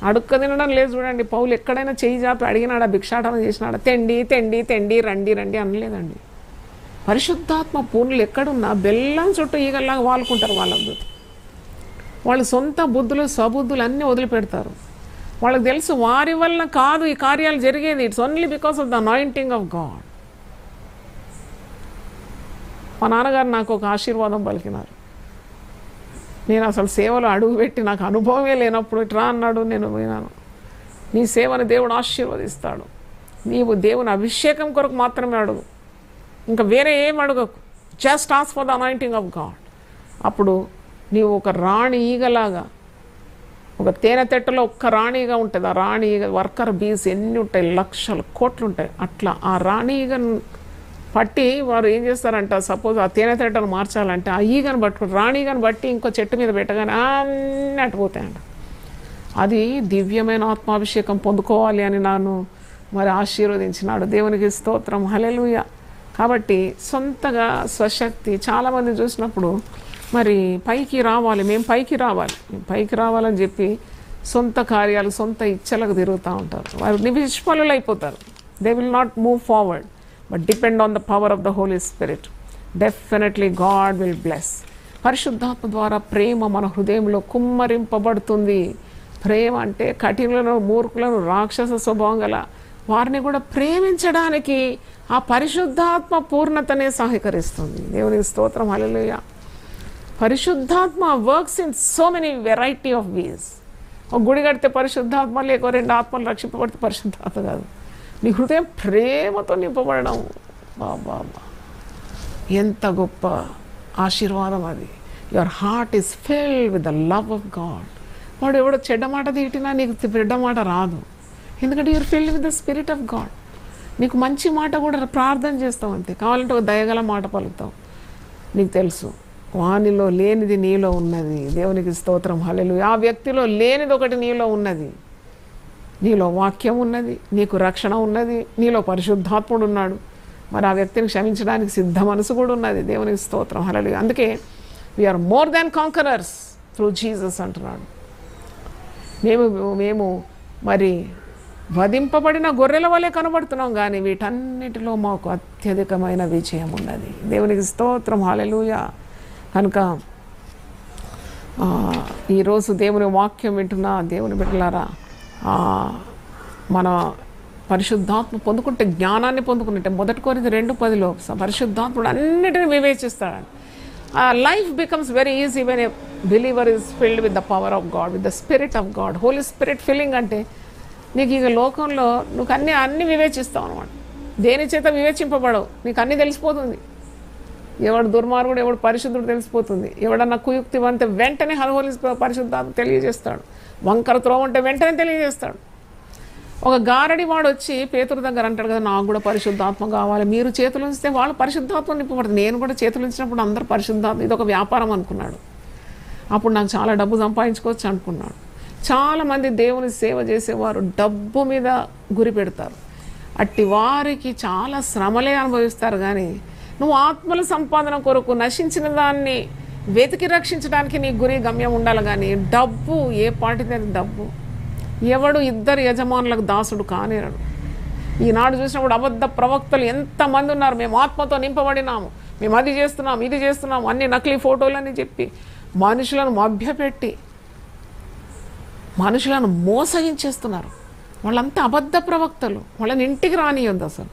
Speaker 1: అడుక్క తినడం లేదు చూడండి. పౌలు ఎక్కడైనా చేయి జాపి అడిగినాడా, భిక్షాటన చేసినాడా? తెండి తెండి తెండి, రండి రండి అనలేదండి. పరిశుద్ధాత్మ పూర్ణులు ఎక్కడున్నా బెల్లం చుట్టూ ఈగల్లాగా వాలుకుంటారు. వాళ్ళ సొంత బుద్ధులు, స్వబుద్ధులు అన్నీ వదిలిపెడతారు. వాళ్ళకి తెలుసు వారి వల్ల కాదు ఈ కార్యాలు జరిగేది. It's only because of the anointing of God. మా నాన్నగారు నాకు ఒక ఆశీర్వాదం పలికినారు. నేను అసలు సేవలో అడుగుపెట్టి నాకు అనుభవమే లేనప్పుడు ఇట్రా అన్నాడు. నేను విన్నాను, నీ సేవను దేవుడు ఆశీర్వదిస్తాడు, నీవు దేవుని అభిషేకం కొరకు మాత్రమే అడుగు, ఇంకా వేరే ఏం అడగకు, just ask for the anointing of God. అప్పుడు నీవు ఒక రాణి ఈగలాగా, ఒక తేనె తెట్టలో ఒక్క రాణిగా ఉంటుంది. ఆ రాణి ఈగ వర్కర్ బీస్ ఎన్ని ఉంటాయి, లక్షలు కోట్లు ఉంటాయి. అట్లా ఆ రాణి ఈగను పట్టి వారు ఏం చేస్తారంట, సపోజ్ ఆ తేనె తెట్టను మార్చాలంటే ఆ ఈగను పట్టుకుని రాణి ఈగను బట్టి ఇంకో చెట్టు మీద పెట్టగానే అన్నీ అటుపోతాయంట. అది దివ్యమైన ఆత్మాభిషేకం పొందుకోవాలి అని నన్ను మరి ఆశీర్వదించినాడు. దేవునికి స్తోత్రం, హల్లెలూయా. కాబట్టి సొంతగా స్వశక్తి చాలామంది చూసినప్పుడు మరి పైకి రావాలి, మేము పైకి రావాలని చెప్పి సొంత కార్యాలు, సొంత ఇచ్చలకు తిరుగుతూ ఉంటారు. వారు నిష్ఫలులు అయిపోతారు. They will not move forward, but depend on the power of the Holy Spirit. Definitely God will bless. పరిశుద్ధాత్మ ద్వారా ప్రేమ మన హృదయంలో కుమ్మరింపబడుతుంది. ప్రేమ అంటే కఠినులను, మూర్ఖులను, రాక్షస స్వభావం గల వారిని కూడా ప్రేమించడానికి ఆ పరిశుద్ధాత్మ పూర్ణతనే సహకరిస్తుంది. దేవునికి స్తోత్రం, హల్లెలూయా. పరిశుద్ధాత్మ works in so many variety of ways. ఒక గుడి కడితే పరిశుద్ధాత్మ, లేక 2 ఆత్మలు రక్షింపబడితే పరిశుద్ధాత్మ కాదు. నీ హృదయం ప్రేమతో నింపబడడం, బాబా ఎంత గొప్ప ఆశీర్వాదం అది. Your heart is filled with the love of God. వాడు ఎవడో చెడ్డ మాట తీటినా నీకు చెడ్డ మాట రాదు, ఎందుకంటే you are filled with the Spirit of God. నీకు మంచి మాట కూడా ప్రార్థన చేస్తావు అంతే. కావాలంటే ఒక దయగల మాట పలుకుతావు. నీకు తెలుసు వానిలో లేనిది నీలో ఉన్నది. దేవునికి స్తోత్రం, హల్లెలూయా. ఆ వ్యక్తిలో లేనిది ఒకటి నీలో ఉన్నది. నీలో వాక్యం ఉన్నది, నీకు రక్షణ ఉన్నది, నీలో పరిశుద్ధాత్ముడు ఉన్నాడు. మరి ఆ వ్యక్తిని క్షమించడానికి సిద్ధ మనసు కూడా ఉన్నది. దేవునికి స్తోత్రం, హల్లెలూయా. అందుకే we are more than conquerors through Jesus అంటున్నాడు. మేము మరి వధింపబడిన గొర్రెల వలె కనబడుతున్నాం, కానీ వీటన్నిటిలో మాకు అత్యధికమైన విజయం ఉన్నది. దేవునికి స్తోత్రం, హల్లెలూయా. కనుక ఈరోజు దేవుని వాక్యం వింటున్న దేవుని బిడ్డలారా, మన పరిశుద్ధాత్మ పొందుకుంటే జ్ఞానాన్ని పొందుకుంటే, 1 కొరింథీ 2:10 పరిశుద్ధాత్ముడు అన్నిటిని వివేచిస్తాడు. Life becomes very easy when a believer is filled with the power of God, with the Spirit of God. Holy Spirit filling అంటే నీకు ఇక లోకంలో నువ్వు అన్నీ వివేచిస్తావు అనమాట. దేని చేత వివేచింపబడవు, నీకు అన్నీ తెలిసిపోతుంది. ఎవడు దుర్మార్గుడు, ఎవడు పరిశుద్ధుడు తెలిసిపోతుంది. ఎవడన్నా కుయుక్తివంతే వెంటనే హోలీ పరిశుద్ధాత్మ తెలియజేస్తాడు. వంకర త్రోవ ఉంటే వెంటనే తెలియజేస్తాడు. ఒక గారడి వాడు వచ్చి పేతురు దగ్గర అంటాడు కదా, నాకు కూడా పరిశుద్ధాత్మ కావాలి. మీరు చేతులు ఉంచితే వాళ్ళు పరిశుద్ధాత్మ నింపబడుతుంది. నేను కూడా చేతులు ఉంచినప్పుడు అందరూ పరిశుద్ధాత్మ, ఇది ఒక వ్యాపారం అనుకున్నాడు. అప్పుడు నాకు చాలా డబ్బు సంపాదించుకోవచ్చు అనుకున్నాడు. చాలామంది దేవుని సేవ చేసేవారు డబ్బు మీద గురి పెడతారు. అట్టి వారికి చాలా శ్రమలే అనుభవిస్తారు. కానీ నువ్వు ఆత్మల సంపాదన కొరకు నశించిన దాన్ని వెతికి రక్షించడానికి నీ గురి గమ్యం ఉండాలి. కానీ డబ్బు ఏ పాటిది డబ్బు. ఎవడు 2 యజమానులకు దాసుడు కానేరడు. ఈనాడు చూసినప్పుడు అబద్ధ ప్రవక్తలు ఎంతమంది ఉన్నారు. మేము ఆత్మతో నింపబడినాము, మేము అది చేస్తున్నాము, ఇది చేస్తున్నాము, అన్ని నకిలీ ఫోటోలని చెప్పి మనుషులను మభ్యపెట్టి మనుషులను మోసగించేస్తున్నారు. వాళ్ళంతా అబద్ధ ప్రవక్తలు. వాళ్ళని ఇంటికి రానియొద్దు అసలు.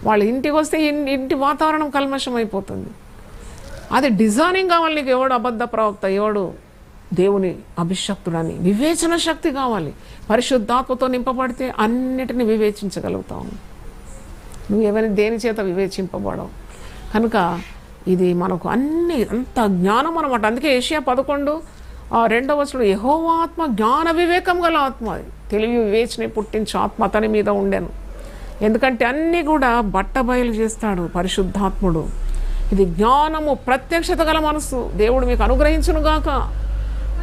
Speaker 1: వాళ్ళ ఇంటికి వస్తే ఇంటి వాతావరణం కల్మషం అయిపోతుంది. అది డిజైనింగ్ కావాలి నీకు. ఎవడు అబద్ధ ప్రవక్త, ఎవడు దేవుని అభిషక్తుడని వివేచన శక్తి కావాలి. పరిశుద్ధాత్మతో నింపబడితే అన్నిటిని వివేచించగలుగుతావు. నువ్వు ఎవరిని దేని చేత వివేచింపబడవు. కనుక ఇది మనకు అంత జ్ఞానం అన్నమాట. అందుకే యెషయా 11:2 యెహోవా ఆత్మ జ్ఞాన వివేకం గల ఆత్మ, తెలివి వివేచన పుట్టించే ఆత్మ అతని మీద ఉండెను. ఎందుకంటే అన్నీ కూడా బట్టబయలు చేస్తాడు పరిశుద్ధాత్ముడు. ఇది జ్ఞానము ప్రత్యక్షత గల మనసు దేవుడు మీకు అనుగ్రహించునుగాక.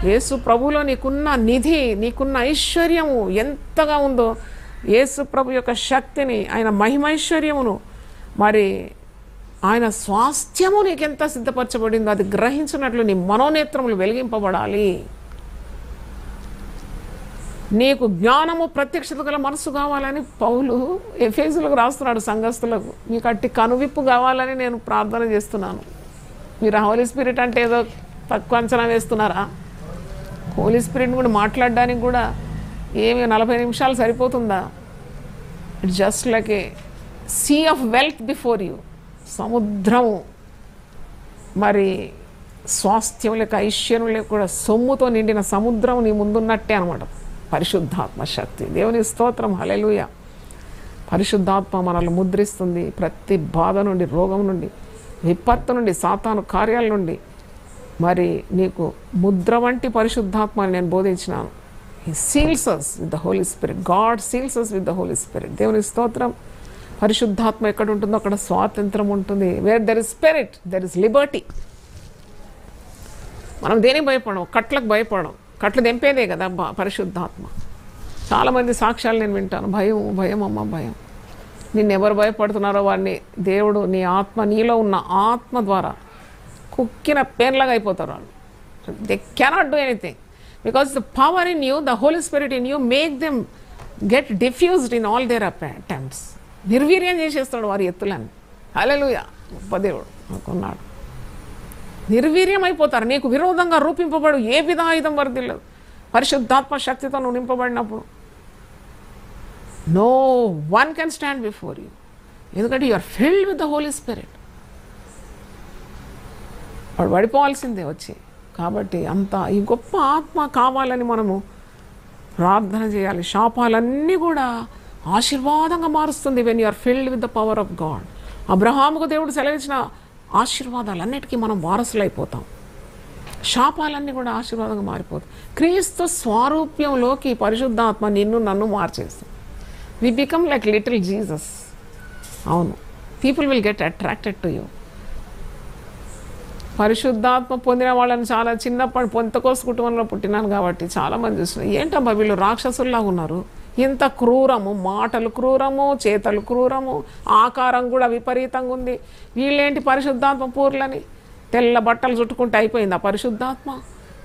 Speaker 1: యేసు ప్రభులో నీకున్న నిధి, నీకున్న ఐశ్వర్యము ఎంతగా ఉందో, యేసు ప్రభు యొక్క శక్తిని, ఆయన మహిమైశ్వర్యమును, మరి ఆయన స్వాస్థ్యము నీకెంత సిద్ధపరచబడిందో అది గ్రహించినట్లు నీ మనోనేత్రములు వెలిగింపబడాలి. నీకు జ్ఞానము ప్రత్యక్షత గల మనసు కావాలని పౌలు ఎఫెసీయులకు రాస్తున్నాడు సంఘస్థులకు. మీకు అట్టి కనువిప్పు కావాలని నేను ప్రార్థన చేస్తున్నాను. మీరు హోలీ స్పిరిట్ అంటే ఏదో తక్కువ అంచనా వేస్తున్నారా? హోలీ స్పిరిట్ కూడా మాట్లాడడానికి కూడా ఏమి 40 నిమిషాలు సరిపోతుందా? It's just like A C of wealth before you. సముద్రము, మరి స్వాస్థ్యం లేక ఐశ్వర్యం లేక కూడా సొమ్ముతో నిండిన సముద్రం నీ ముందున్నట్టే అనమాట పరిశుద్ధాత్మ శక్తి. దేవుని స్తోత్రం, హల్లెలూయా. పరిశుద్ధాత్మ మనల్ని ముద్రిస్తుంది. ప్రతి బాధ నుండి, రోగం నుండి, విపత్తు నుండి, సాతాను కార్యాల నుండి మరి నీకు ముద్ర వంటి పరిశుద్ధాత్మని నేను బోధించినాను. He seals us with the Holy Spirit. God seals us with the Holy Spirit. దేవుని స్తోత్రం. పరిశుద్ధాత్మ ఎక్కడ ఉంటుందో అక్కడ స్వాతంత్రం ఉంటుంది. Where there is spirit there is Liberty. మనం దేనికి భయపడం? కట్లకు భయపడం. కట్లు తెంపేదే కదా పరిశుద్ధాత్మ. చాలామంది సాక్ష్యాలు నేను వింటాను. భయం భయం అమ్మ భయం. నిన్నెవరు భయపడుతున్నారో వారిని దేవుడు నీ ఆత్మ, నీలో ఉన్న ఆత్మ ద్వారా కుక్కిన పేర్లాగా అయిపోతారు వాళ్ళు. They cannot do anything because the power in you, the Holy Spirit in you make them get diffused in all their attempts. నిర్వీర్యం చేసేస్తాడు వారి ఎత్తులని. హల్లెలూయా. గొప్ప దేవుడు అనుకున్నాడు. నిర్వీర్యం అయిపోతారు. నీకు విరోధంగా రూపింపబడు ఏ విధ ఆయుధం వర్ధిల్లదు. పరిశుద్ధాత్మ శక్తితో నువ్వు నింపబడినప్పుడు no one can stand before you. ఎందుకంటే you are filled with the Holy Spirit. వాడు పడిపోవాల్సిందే వచ్చి. కాబట్టి అంత ఈ గొప్ప ఆత్మ కావాలని మనము ప్రార్థన చేయాలి. శాపాలన్నీ కూడా ఆశీర్వాదంగా మారుస్తుంది when you are filled with the power of God. అబ్రహాముకు దేవుడు సెలవిచ్చిన ఆశీర్వాదాలన్నిటికీ మనం వారసులైపోతాం. శాపాలన్నీ కూడా ఆశీర్వాదంగా మారిపోతాయి. క్రీస్తు స్వారూప్యంలోకి పరిశుద్ధాత్మ నిన్ను నన్ను మార్చేస్తాం. We become like little Jesus. అవును, people will get attracted to you. పరిశుద్ధాత్మ పొందిన వాళ్ళని చాలా చిన్నప్పటి పొంతకోసు కుటుంబంలో పుట్టినాను కాబట్టి చాలామంది చూస్తున్నారు, ఏంటమ్మా వీళ్ళు రాక్షసుల్లాగా ఉన్నారు, ఇంత క్రూరము, మాటలు క్రూరము, చేతలు క్రూరము, ఆకారం కూడా విపరీతంగా ఉంది, వీళ్ళేంటి పరిశుద్ధాత్మ పూర్లని. తెల్ల బట్టలు చుట్టుకుంటే అయిపోయింది ఆ పరిశుద్ధాత్మ?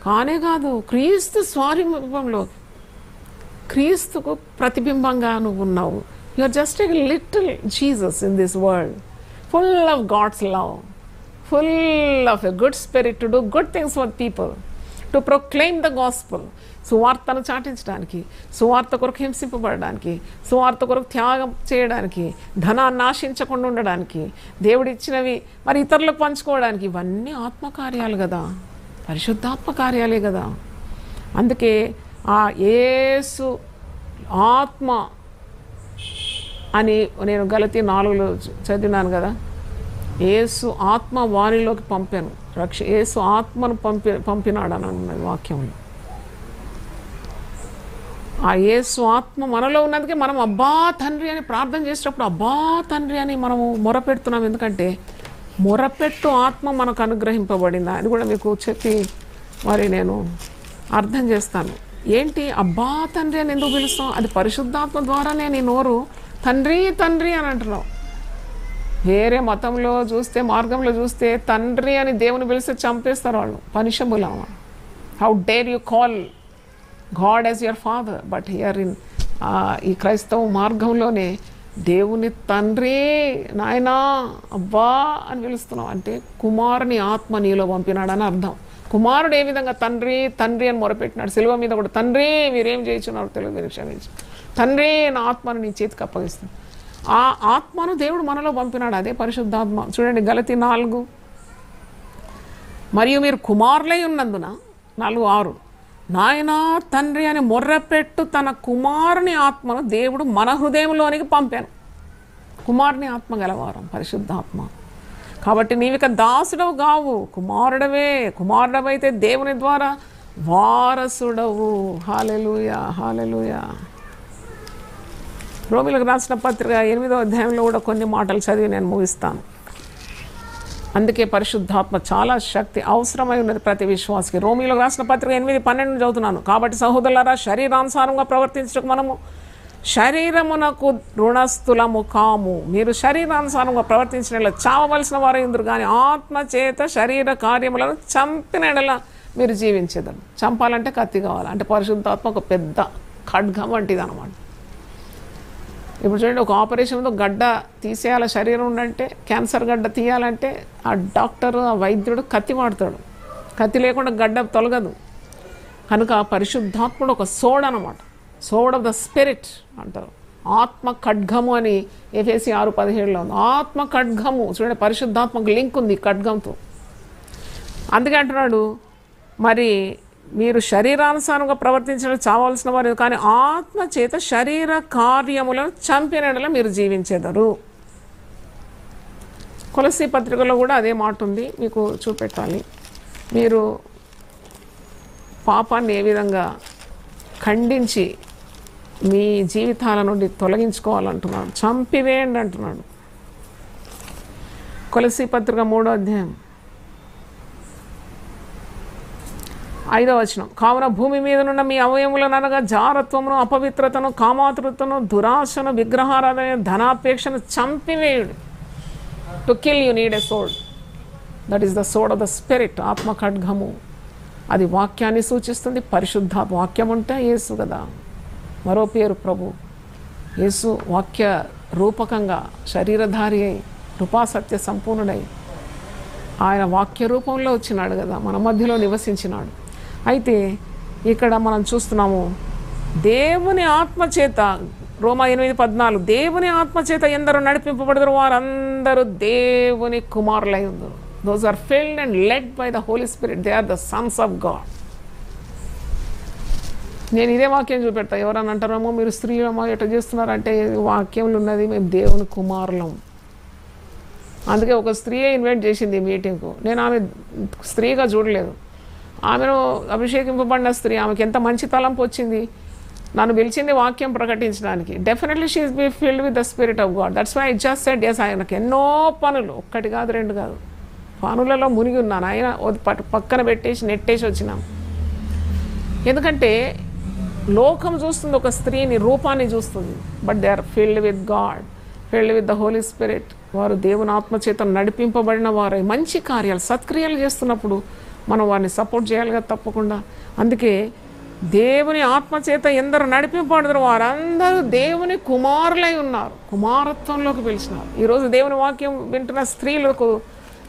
Speaker 1: కానే కాదు. క్రీస్తు స్వారూప్యంలో, క్రీస్తుకు ప్రతిబింబంగా నువ్వు ఉన్నావు. You are just a little Jesus in this world, full of God's love, full of a good spirit to do good things for people, to proclaim the gospel. సువార్తను చాటించడానికి, సువార్త కొరకు హింసింపబడడానికి, సువార్త కొరకు త్యాగం చేయడానికి, ధనాన్ని ఆశించకుండా ఉండడానికి, దేవుడిచ్చినవి మరి ఇతరులకు పంచుకోవడానికి, ఇవన్నీ ఆత్మకార్యాలు కదా, పరిశుద్ధాత్మ కార్యాలే కదా. అందుకే ఆ యేసు ఆత్మ అని నేను గలతీ 4లో చదివినాను కదా. యేసు ఆత్మ వారిలోకి పంపాను, యేసు ఆత్మను పంపినాడు అని అన్నది వాక్యంలో. ఆ యేసు ఆత్మ మనలో ఉన్నందుకే మనం అబ్బా తండ్రి అని ప్రార్థన చేసేటప్పుడు అబ్బా తండ్రి అని మనము మొరపెడుతున్నాం. ఎందుకంటే మొరపెట్టు ఆత్మ మనకు అనుగ్రహింపబడింది. అది కూడా మీకు చెప్పి మరి నేను అర్థం చేస్తాను. ఏంటి అబ్బా తండ్రి అని ఎందుకు పిలుస్తాం? అది పరిశుద్ధాత్మ ద్వారానే నీ నోరు తండ్రి తండ్రి అని అంటున్నావు. వేరే మతంలో చూస్తే, మార్గంలో చూస్తే తండ్రి అని దేవుని పిలిస్తే చంపేస్తారు వాళ్ళు, punishable. How dare you call God as your father? But here in ఈ క్రైస్తవ మార్గంలోనే దేవుని తండ్రి, నాయనా, అబ్బా అని పిలుస్తున్నాం. అంటే కుమారుని ఆత్మ నీలో పంపినాడని అర్థం. కుమారుడు ఏ విధంగా తండ్రి తండ్రి అని మొరపెట్టినాడు, సిలువ మీద కూడా తండ్రి మీరేం చేయించున్నారు తెలియదు క్షమించి, తండ్రే నా ఆత్మను నీ చేతికి అప్పగిస్తాను. ఆ ఆత్మను దేవుడు మనలో పంపినాడు, అదే పరిశుద్ధాత్మ. చూడండి గలతీ 4, మరియు మీరు కుమారులై ఉన్నందున 4:6 నాయనా తండ్రి అని మొర్రపెట్టు తన కుమారుని ఆత్మను దేవుడు మన హృదయంలోనికి పంపాను. కుమారుని ఆత్మ గలవారం పరిశుద్ధాత్మ. కాబట్టి నీవిక దాసుడవు కావు, కుమారుడవే. కుమారుడవైతే దేవుని ద్వారా వారసుడవు. హల్లెలూయా, హల్లెలూయా. రోమీలకు రాసిన పత్రిక 8వ అధ్యాయంలో కూడా కొన్ని మాటలు చదివి నేను ముగిస్తాను. అందుకే పరిశుద్ధాత్మ చాలా శక్తి అవసరమై ఉన్నది ప్రతి విశ్వాసకి. రోమీలకు రాసిన పత్రిక 8:12 చదువుతున్నాను. కాబట్టి సహోదరులారా, శరీరానుసారంగా ప్రవర్తించడానికి మనము శరీరమునకు రుణస్థులము కాము. మీరు శరీరానుసారంగా ప్రవర్తించిన చావవలసిన వారు ఎందురు, కానీ ఆత్మ చేత శరీర కార్యములను చంపిన ఎడల మీరు జీవించేదాన్ని. చంపాలంటే కత్తి కావాలి. అంటే పరిశుద్ధాత్మ ఒక పెద్ద ఖడ్గం వంటిది అనమాట. ఇప్పుడు చూడండి, ఒక ఆపరేషన్తో గడ్డ తీసేయాల శరీరం ఉండంటే, క్యాన్సర్ గడ్డ తీయాలంటే ఆ డాక్టర్, ఆ వైద్యుడు కత్తి వాడతాడు. కత్తి లేకుండా గడ్డ తొలగదు. కనుక పరిశుద్ధాత్ముడు ఒక సోడ్ అనమాట. సోడ్ ఆఫ్ ద స్పిరిట్ అంటారు. ఆత్మ ఖడ్గము అని ఎఫెసీ 6:17లో ఉంది. ఆత్మ ఖడ్గము. చూడండి, పరిశుద్ధాత్మకు లింక్ ఉంది ఖడ్గంతో. అందుకే అంటున్నాడు, మరి మీరు శరీరానుసారంగా ప్రవర్తించడం చావాల్సిన వారు, కానీ ఆత్మ చేత శరీర కార్యములను చంపినట్లా మీరు జీవించేదరు. కొలస్సీ పత్రికలో కూడా అదే మాట ఉంది, మీకు చూపెట్టాలి. మీరు పాపాన్ని ఏ విధంగా ఖండించి మీ జీవితాల నుండి తొలగించుకోవాలంటున్నాడు. చంపివేయండి అంటున్నాడు. కొలస్సీ పత్రిక 3వ అధ్యాయం 5వ వచనం. కావున భూమి మీద నున్న మీ అవయములను అనగా జారత్వమును, అపవిత్రతను, కామాతృతను, దురాశను, విగ్రహారాధన, ధనాపేక్షను చంపివేయుడు. To kill you need a sword. That is the sword of the Spirit. ఆత్మ ఖడ్గము అది వాక్యాన్ని సూచిస్తుంది. పరిశుద్ధ వాక్యం ఉంటే యేసు కదా, మరో పేరు ప్రభు. యేసు వాక్య రూపకంగా శరీరధారి అయి కృపాసత్య సంపూర్ణుడై ఆయన వాక్య రూపంలో వచ్చినాడు కదా, మన మధ్యలో నివసించినాడు. అయితే ఇక్కడ మనం చూస్తున్నాము, దేవుని ఆత్మచేత, రోమా 8:14, దేవుని ఆత్మచేత ఎందరూ నడిపింపబడతారు వారందరూ దేవుని కుమారులై ఉందరు. Those are filled and led by the Holy Spirit. They are the sons of God. నేను ఇదే వాక్యం చూపెడతా. ఎవరన్నా అంటారేమో మీరు స్త్రీలమో ఎట్లా చేస్తున్నారంటే, వాక్యంలో ఉన్నది మేము దేవుని కుమారులం. అందుకే ఒక స్త్రీ ఇన్వైట్ చేసింది ఈ మీటింగ్కు. నేను ఆమె స్త్రీగా చూడలేదు. ఆమెను అభిషేకింపబడిన స్త్రీ. ఆమెకి ఎంత మంచి తలంపు వచ్చింది. నన్ను పిలిచింది వాక్యం ప్రకటించడానికి. Definitely she is be filled with the Spirit of God. That's why I just said yes. ఆయనకు ఎన్నో పనులు, 1 కాదు 2 కాదు, పనులలో మునిగి ఉన్నాను. ఆయన పక్కన పెట్టేసి నెట్టేసి వచ్చినాం. ఎందుకంటే లోకం చూస్తుంది ఒక స్త్రీని, రూపాన్ని చూస్తుంది. But they are filled with God, filled with the Holy Spirit. వారు దేవుని ఆత్మచేత నడిపింపబడిన వారు మంచి కార్యాలు, సత్క్రియలు చేస్తున్నప్పుడు మనం వారిని సపోర్ట్ చేయాలి కదా తప్పకుండా. అందుకే దేవుని ఆత్మచేత ఎందరూ నడిపింపబడతారు వారందరూ దేవుని కుమారులై ఉన్నారు, కుమారత్వంలోకి పిలిచినారు. ఈరోజు దేవుని వాక్యం వింటున్న స్త్రీలకు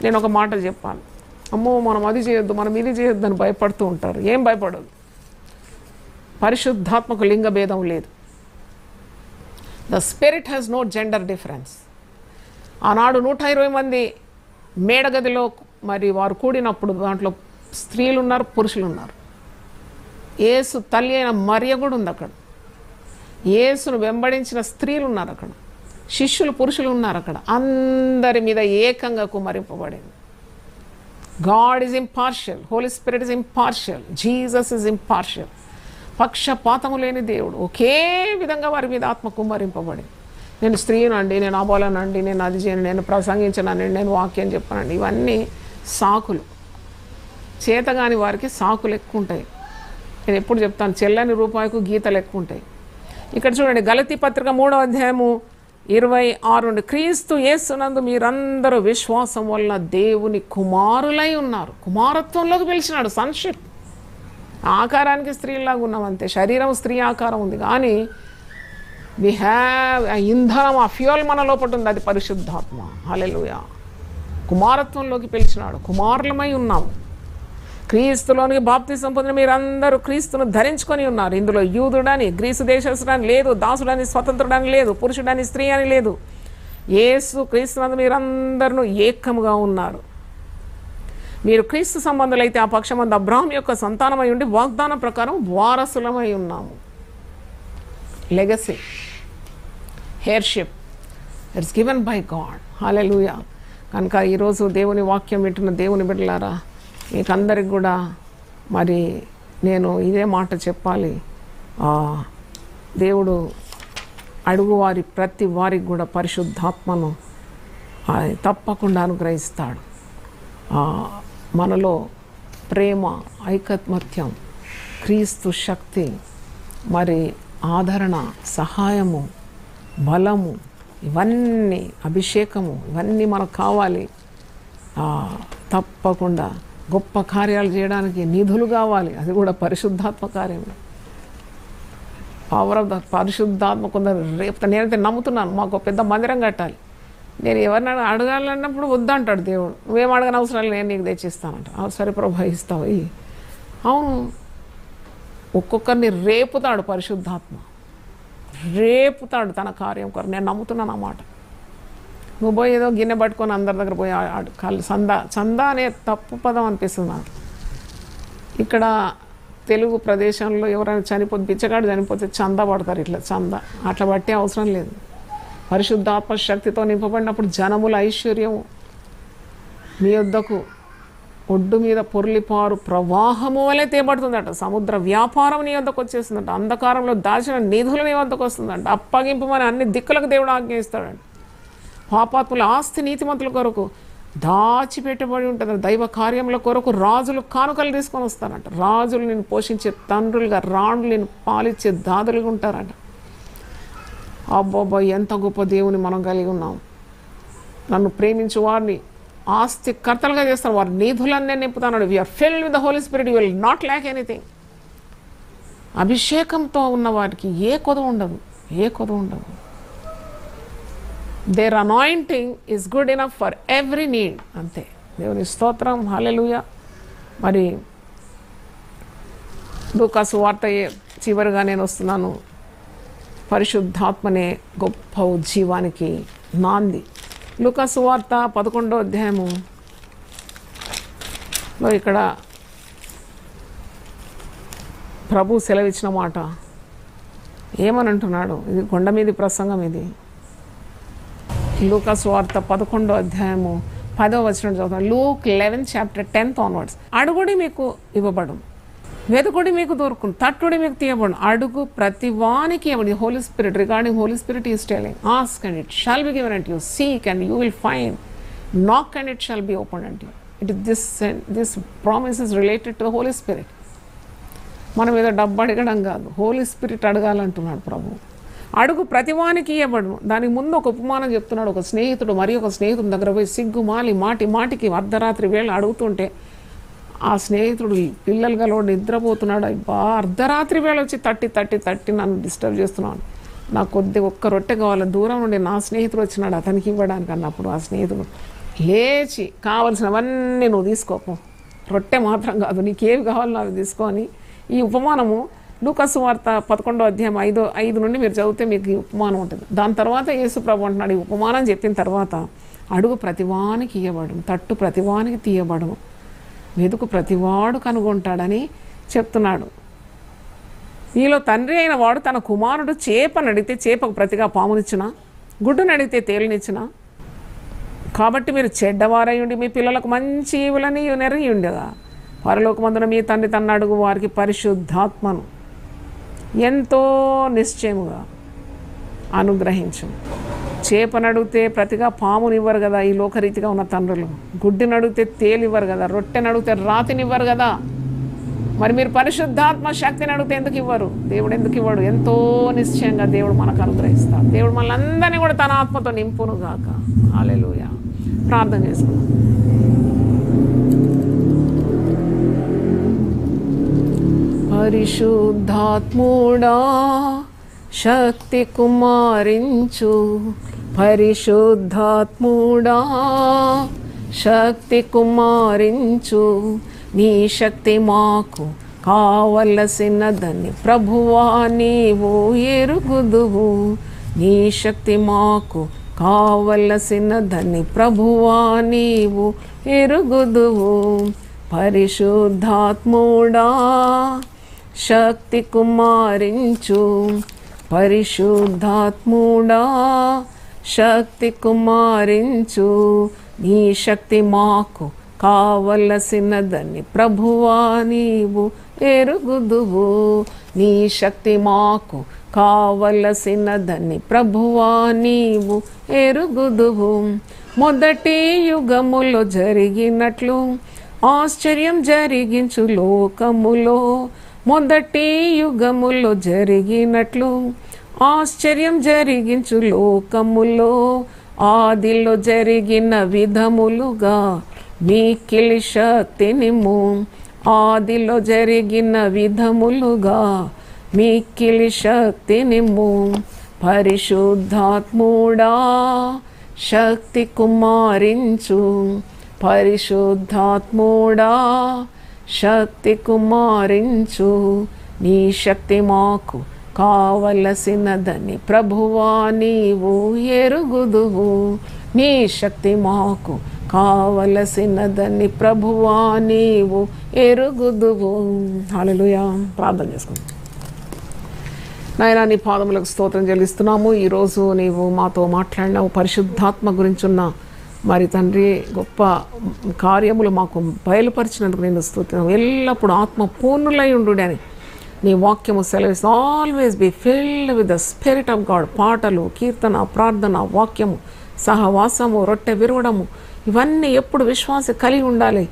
Speaker 1: నేను ఒక మాట చెప్పాను. అమ్మో మనం అది చేయొద్దు, మనం ఇది చేయొద్దు అని భయపడుతూ ఉంటారు. ఏం భయపడదు. పరిశుద్ధాత్మకు లింగ భేదం లేదు. The Spirit has no gender difference. ఆనాడు 120 మంది మేడగదిలో మరి వారు కూడినప్పుడు దాంట్లో స్త్రీలు ఉన్నారు, పురుషులు ఉన్నారు. యేసు తల్లి అయిన మరియ కూడా ఉంది అక్కడ. యేసును వెంబడించిన స్త్రీలు ఉన్నారు అక్కడ, శిష్యులు పురుషులు ఉన్నారు అక్కడ. అందరి మీద ఏకంగా కుమ్మరింపబడింది. God is impartial, Holy Spirit is impartial, Jesus is impartial. పక్షపాతము లేని దేవుడు. ఒకే విధంగా వారి మీద ఆత్మ కుమ్మరింపబడింది. నేను స్త్రీనండి, నేను అబోలనండి, నేను అది చేయను, నేను ప్రసంగించనండి, నేను వాక్యం చెప్పనండి, ఇవన్నీ సాకులు. చేతగాని వారికి సాకులు ఎక్కువ ఉంటాయి. నేను ఎప్పుడు చెప్తాను, చెల్లని రూపాయికు గీతలు ఎక్కువ ఉంటాయి. ఇక్కడ చూడండి, గలతీ పత్రిక 3వ అధ్యాయము 26 నుండి. క్రీస్తు యేసునందు మీరందరూ విశ్వాసం వల్ల దేవుని కుమారులై ఉన్నారు. కుమారత్వంలోకి పిలిచినాడు. సన్షిప్. ఆకారానికి స్త్రీలాగా ఉన్నాం అంతే, శరీరం స్త్రీ ఆకారం ఉంది, కానీ వి హ్యావ్ ఇంధనం, ఆ ఫ్యూయల్ మన లోపల ఉంది, అది పరిశుద్ధాత్మ. హల్లెలూయా. కుమారత్వంలోకి పిలిచినాడు. కుమారులమై ఉన్నాము. క్రీస్తులోనికి బాప్తిసం పొందిన మీరందరూ క్రీస్తును ధరించుకొని ఉన్నారు. ఇందులో యూదుడని, గ్రీసు దేశస్థుడని లేదు, దాసుడని, స్వతంత్రుడని లేదు, పురుషుడని, స్త్రీ అని లేదు. యేసు క్రీస్తునందు మీరందరూ ఏకముగా ఉన్నారు. మీరు క్రీస్తు సంబంధులైతే ఆ పక్షమందు అబ్రాహాం యొక్క సంతానమై ఉండి వాగ్దానం ప్రకారం వారసులమై ఉన్నాము. Legacy, heirship it's given by God. Hallelujah. కనుక ఈరోజు దేవుని వాక్యం వింటున్న దేవుని బిడ్డలారా, మీకందరికి కూడా మరి నేను ఇదే మాట చెప్పాలి. దేవుడు అడుగువారి ప్రతి వారికి కూడా పరిశుద్ధాత్మను తప్పకుండా అనుగ్రహిస్తాడు. మనలో ప్రేమ, ఐకమత్యం, క్రీస్తు శక్తి, మరి ఆదరణ, సహాయము, బలము, ఇవన్నీ అభిషేకము, ఇవన్నీ మనకు కావాలి. తప్పకుండా గొప్ప కార్యాలు చేయడానికి నిధులు కావాలి. అది కూడా పరిశుద్ధాత్మ కార్యం. పవర్ ఆఫ్ ద పరిశుద్ధాత్మ కొందరు రేపు నేనైతే నమ్ముతున్నాను. మాకు పెద్ద మందిరం కట్టాలి. నేను ఎవరినైనా అడగాలన్నప్పుడు వద్దంటాడు దేవుడు. నువ్వేం అడగని అవసరాలు నేను నీకు తెచ్చిస్తానంట. సరే ప్రభు ఇస్తావు. అవును, ఒక్కొక్కరిని రేపుతాడు పరిశుద్ధాత్మ, రేపుతాడు తన కార్యం కొరకు. నేను నమ్ముతున్నాను అన్నమాట. నువ్వు పోయి ఏదో గిన్నె పట్టుకొని అందరి దగ్గర పోయి చందా అనే తప్పు పదం అనిపిస్తుంది నాకు. ఇక్కడ తెలుగు ప్రదేశంలో ఎవరైనా చనిపోతే, బిచ్చగాడు చనిపోతే చందా పడతారు. ఇట్లా చందా అట్లా పట్టే అవసరం లేదు. పరిశుద్ధాత్మ శక్తితో నింపబడినప్పుడు జనముల ఐశ్వర్యం మీ వద్దకు ఒడ్డు మీద పొర్లిపారు ప్రవాహము వలె తేబడుతుందట. సముద్ర వ్యాపారం నీ వద్దకు వచ్చేస్తుందంట. అంధకారంలో దాచిన నిధులు నీ వద్దకు వస్తుందంట. అప్పగింపమని అన్ని దిక్కులకు దేవుడు ఆజ్ఞయిస్తాడంట. పాపాత్ముల ఆస్తి నీతిమంతుల కొరకు దాచిపెట్టబడి ఉంటుంది. దైవ కార్యముల కొరకు రాజులు కానుకలు తీసుకొని వస్తారంట. రాజులు నేను పోషించే తండ్రులుగా, రాణులు నేను పాలిచ్చే దాదులుగా ఉంటారంట. అబ్బబ్బా, ఎంత గొప్ప దేవుని మనం కలిగి ఉన్నాం. నన్ను ప్రేమించు వారిని ఆస్తి కర్తలుగా చేస్తాను, వారి నిధులన్నీ నింపుతాను. We're filled with the Holy Spirit, you will not lack anything. అభిషేకంతో ఉన్న వారికి ఏ కొదవ ఉండదు, ఏ కొదవ ఉండదు. Their anointing is good enough for every need. అంతే. దేవుని స్తోత్రం. హల్లెలూయా. మరి లూకా సువార్త చివరిగా నేను వస్తున్నాను. పరిశుద్ధాత్మనే గొప్ప ఉజ్జీవానికి నాంది. లూకా సువార్త 11వ అధ్యాయములో ఇక్కడ ప్రభు సెలవిచ్చిన మాట ఏమని అంటున్నాడు? ఇది కొండ మీది ప్రసంగం. ఇది లూకా సువార్త 11వ అధ్యాయము 10వ వచనం చదువుతాం. Luke 11:10 onwards. అడుగుడి మీకు ఇవ్వబడు, వెతుకుడి మీకు దొరుకును, తట్టుడి మీకు తీయబడు. అడుగు ప్రతి వానికి ఇవ్వడు. Holy Spirit, regarding Holy Spirit is telling, ask and it shall be given unto you, seek and you will find, knock and it shall be open unto you. This promise is related to the Holy Spirit. మనం ఏదో డబ్బు అడగడం కాదు, Holi spirit అడగాలంటున్నాడు ప్రభు. అడుగు ప్రతివానికి ఇవ్వబడు. దానికి ముందు ఒక ఉపమానం చెప్తున్నాడు. ఒక స్నేహితుడు మరి ఒక స్నేహితుడి దగ్గర పోయి సిగ్గుమాలి మాటికి అర్ధరాత్రి వేళ అడుగుతుంటే ఆ స్నేహితుడు పిల్లలు గలవాడు నిద్రపోతున్నాడు. అబ్బా, అర్ధరాత్రి వేళ వచ్చి తట్టి నన్ను డిస్టర్బ్ చేస్తున్నాను, నాకు ఒక్క రొట్టె కావాలి, దూరం నుండి నా స్నేహితుడు వచ్చినాడు అతనికి ఇవ్వడానికి అన్నప్పుడు ఆ స్నేహితుడు లేచి కావలసినవన్నీ నువ్వు తీసుకోపో, రొట్టె మాత్రం కాదు, నీకేవి కావాలో అవి తీసుకొని. ఈ ఉపమానము లూకా సువార్త 11వ అధ్యాయం 5 నుండి మీరు చదివితే మీకు ఈ ఉపమానం ఉంటుంది. దాని తర్వాత యేసు ప్రభు అంటున్నాడు, ఈ ఉపమానం చెప్పిన తర్వాత అడుగు ప్రతివానికి ఇవ్వబడు, తట్టు ప్రతివానికి తీయబడు, వెతుకు ప్రతివాడు కనుగొంటాడని చెప్తున్నాడు. నీలో తండ్రి అయిన వాడు తన కుమారుడు చేపనడిగితే చేపకు ప్రతిగా పామునిచ్చిన, గుడ్డునడిగితే తేలినిచ్చిన. కాబట్టి మీరు చెడ్డవారయ్యుండి మీ పిల్లలకు మంచి ఈవులని నెరగియుండగా పరలోకమందున మీ తండ్రి తన్ను అడుగు వారికి పరిశుద్ధాత్మను ఎంతో నిశ్చయముగా అనుగ్రహించు. చేపనడిగితే ప్రతిగా పామునివ్వరు కదా ఈ లోకరీతిగా ఉన్న తండ్రులు, గుడ్డినడిగితే తేలివ్వరు కదా, రొట్టెనడిగితే రాతినివ్వరు కదా, మరి మీరు పరిశుద్ధాత్మ శక్తిని అడిగితే ఎందుకు ఇవ్వరు? దేవుడు ఎందుకు ఇవ్వడు? ఎంతో నిశ్చయంగా దేవుడు మనకు అనుగ్రహిస్తాడు. దేవుడు మనల్ని కూడా తన ఆత్మతో నింపును గాక. హల్లెలూయా. ప్రార్థన చేసుకుందాం. పరిశుద్ధాత్ముడా శక్తి కుమారించు, పరిశుద్ధాత్ముడా శక్తి కుమారించు, నీ శక్తి మాకు కావలసినదని ప్రభువా నీవు ఎరుగుదువు. నీ శక్తి మాకు కావలసినదని ప్రభువా నీవు ఎరుగుదువు. పరిశుద్ధాత్ముడా శక్తి కుమారించు, పరిశుద్ధాత్ముడా శక్తి కుమారించు. నీ శక్తి మాకు కావలసినదని ప్రభువా నీవు ఎరుగుదువు. నీ శక్తి మాకు కావలసినదని ప్రభువా నీవు ఎరుగుదువు. మొదటి యుగములో జరిగినట్లు ఆశ్చర్యం జరిగించు లోకములో. మొదటి యుగములో జరిగినట్లు ఆశ్చర్యం జరిగించు లోకములో. ఆదిలో జరిగిన విధములుగా మిక్కిలి శక్తినిమ్ము. ఆదిలో జరిగిన విధములుగా మిక్కిలి శక్తినిమ్ము. పరిశుద్ధాత్ముడా శక్తి కుమారించు, పరిశుద్ధాత్ముడా శక్తి కుమారించు. నీ శక్తి మాకు కావలసినదని ప్రభువా నీవు ఎరుగుదువు. నీ శక్తి మాకు కావలసినదని ప్రభువా నీవు ఎరుగుదువు. హల్లెలూయా. ప్రార్థన చేసుకుందాం. నాయనా, నీ పాదములకు స్తోత్రం చెల్లిస్తున్నాము. ఈరోజు నీవు మాతో మాట్లాడినావు. పరిశుద్ధాత్మ గురించున్న మరి తండ్రి గొప్ప కార్యములు మాకు బయలుపరిచినందుకు నేను స్తుతిస్తున్నాను. ఎల్లప్పుడూ ఆత్మ పూర్ణులై ఉండు అని నీ వాక్యము సెలవిస్తూ always be filled with the Spirit of God. పాటలు, కీర్తన, ప్రార్థన, వాక్యము, సహవాసము, రొట్టె విరవడము ఇవన్నీ ఎప్పుడు విశ్వాస కలిగి ఉండాలి.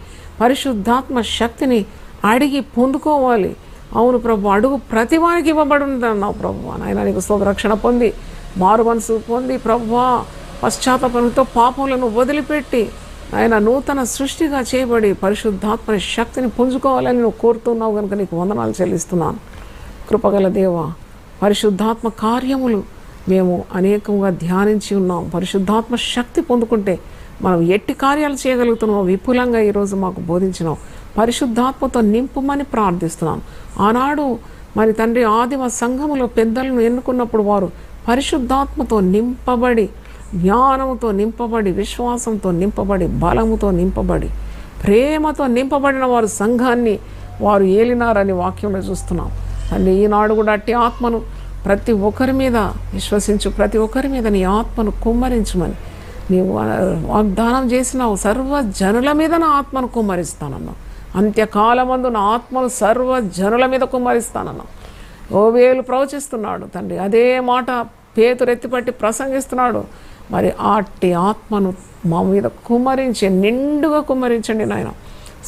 Speaker 1: పరిశుద్ధాత్మ శక్తిని అడిగి పొందుకోవాలి. అవును ప్రభు, అడుగు ప్రతి వారికి ఇవ్వబడి ఉందన్నావు ప్రభు. నాయన నీకు స్తోత్ర. రక్షణ పొంది మారు మనసు పొంది ప్రభువా పశ్చాత్తాపంతో పాపములను వదిలిపెట్టి ఆయన నూతన సృష్టిగా చేయబడి పరిశుద్ధాత్మని శక్తిని పుంజుకోవాలని నువ్వు కోరుతున్నావు కనుక నీకు వందనాలు చెల్లిస్తున్నాను. కృపగల దేవ, పరిశుద్ధాత్మ కార్యములు మేము అనేకంగా ధ్యానించి ఉన్నాం. పరిశుద్ధాత్మ శక్తి పొందుకుంటే మనం ఎట్టి కార్యాలు చేయగలుగుతున్నామో విపులంగా ఈరోజు మాకు బోధించినాం. పరిశుద్ధాత్మతో నింపుమని ప్రార్థిస్తున్నాం. ఆనాడు మరి తండ్రి ఆదిమ సంఘములో పెద్దలను ఎన్నుకున్నప్పుడు వారు పరిశుద్ధాత్మతో నింపబడి, జ్ఞానముతో నింపబడి, విశ్వాసంతో నింపబడి, బలముతో నింపబడి, ప్రేమతో నింపబడిన వారు సంఘాన్ని వారు ఏలినారని వాక్యంలో చూస్తున్నాం. తండ్రి ఈనాడు కూడా అట్టి ఆత్మను ప్రతి ఒక్కరి మీద విశ్వసించు, ప్రతి ఒక్కరి మీద నీ ఆత్మను కుమ్మరించమని నీవు వాగ్దానం చేసినావు. సర్వ జనుల మీద నా ఆత్మను కుమ్మరిస్తానన్నావు. అంత్యకాలమందు నా ఆత్మను సర్వ జనుల మీద కుమ్మరిస్తానన్నావు. యోవేలు ప్రవచిస్తున్నాడు తండ్రి. అదే మాట పేతురు ఎత్తిపట్టి ప్రసంగిస్తున్నాడు. మరి అట్టి ఆత్మను మా మీద కుమ్మరించి నిండుగా కుమ్మరించండి నాయన.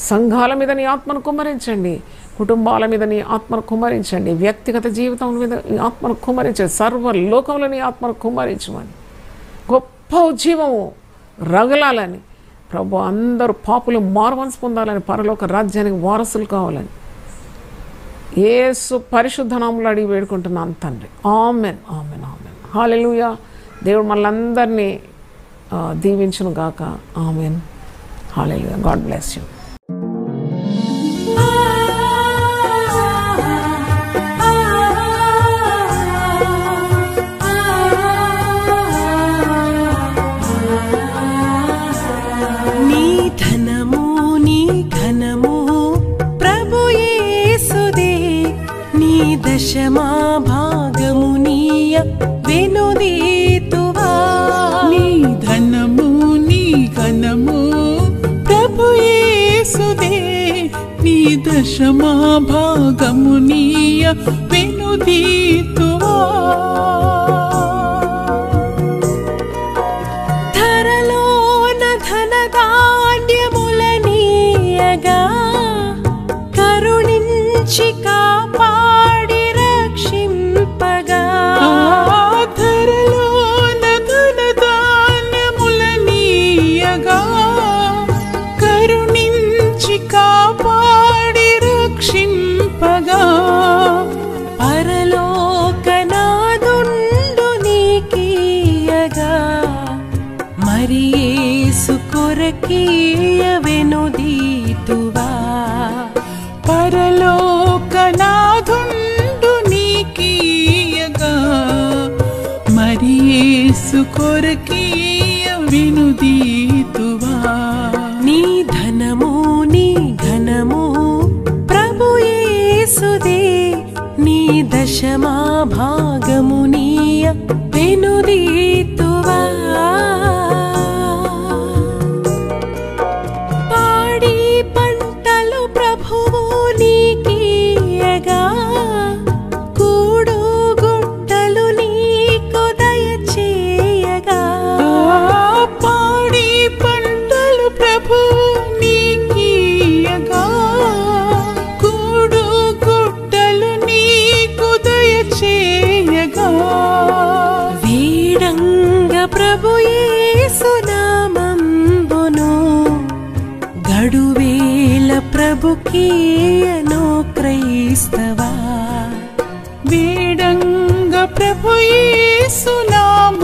Speaker 1: సంఘాల మీద నీ ఆత్మను కుమ్మరించండి, కుటుంబాల మీద నీ ఆత్మను కుమ్మరించండి, వ్యక్తిగత జీవితం మీద నీ ఆత్మను కుమ్మరించండి, సర్వ లోకంలో నీ ఆత్మను కుమ్మరించమని, గొప్ప ఉజ్జీవము రగలాలని ప్రభు, అందరూ పాపులు మారుమనసు పొందాలని, పరలోక రాజ్యానికి వారసులు కావాలని యేసు పరిశుద్ధ నామములో అడిగి వేడుకుంటున్నాను తండ్రి. Amen, amen, amen. హల్లెలూయా. దేవుడు మనందరినీ దీవించును గాక. Amen. Hallelujah. God bless you.
Speaker 2: దశమా భాగము నీయ వెనుదీతువా. నీ ధనము నీ ఘనము ప్రభు యేసుదే. నీ దశమా భాగము నీయ వెనుదీతువా. ధరలోన ధనధాన్యముల నీయగా కరుణించి కాపాడి రక్షింపగా. ధరలోన ధనధాన్యముల నీయగా కరుణించి కాపాడి రక్షింపగా. పరలోకనాదుండు నీకీయగా మరి యేసు కొరకీయ వెనుదీతువా. యేసు కొరకీయ వినుదీతువా.
Speaker 3: నీ ధనము నీ ఘనము ప్రభు యేసుదే, నీ దశమా భాగము నీయ వినుదీతువా. పాడి పంటలు ప్రభువు నీకీయగా, కూడు గుట్టలు నీకు దయచేయగా.
Speaker 2: పాడి పంటలు ప్రభు నీకీయగా, కూడు గుట్టలు నీకు దయచేయగా.
Speaker 3: వీడంగ ప్రభు యేసు నామంబును, గడువేల ప్రభుకీయను క్రైస్తవా.
Speaker 2: వేడంగ ప్రభు యేసు నామమును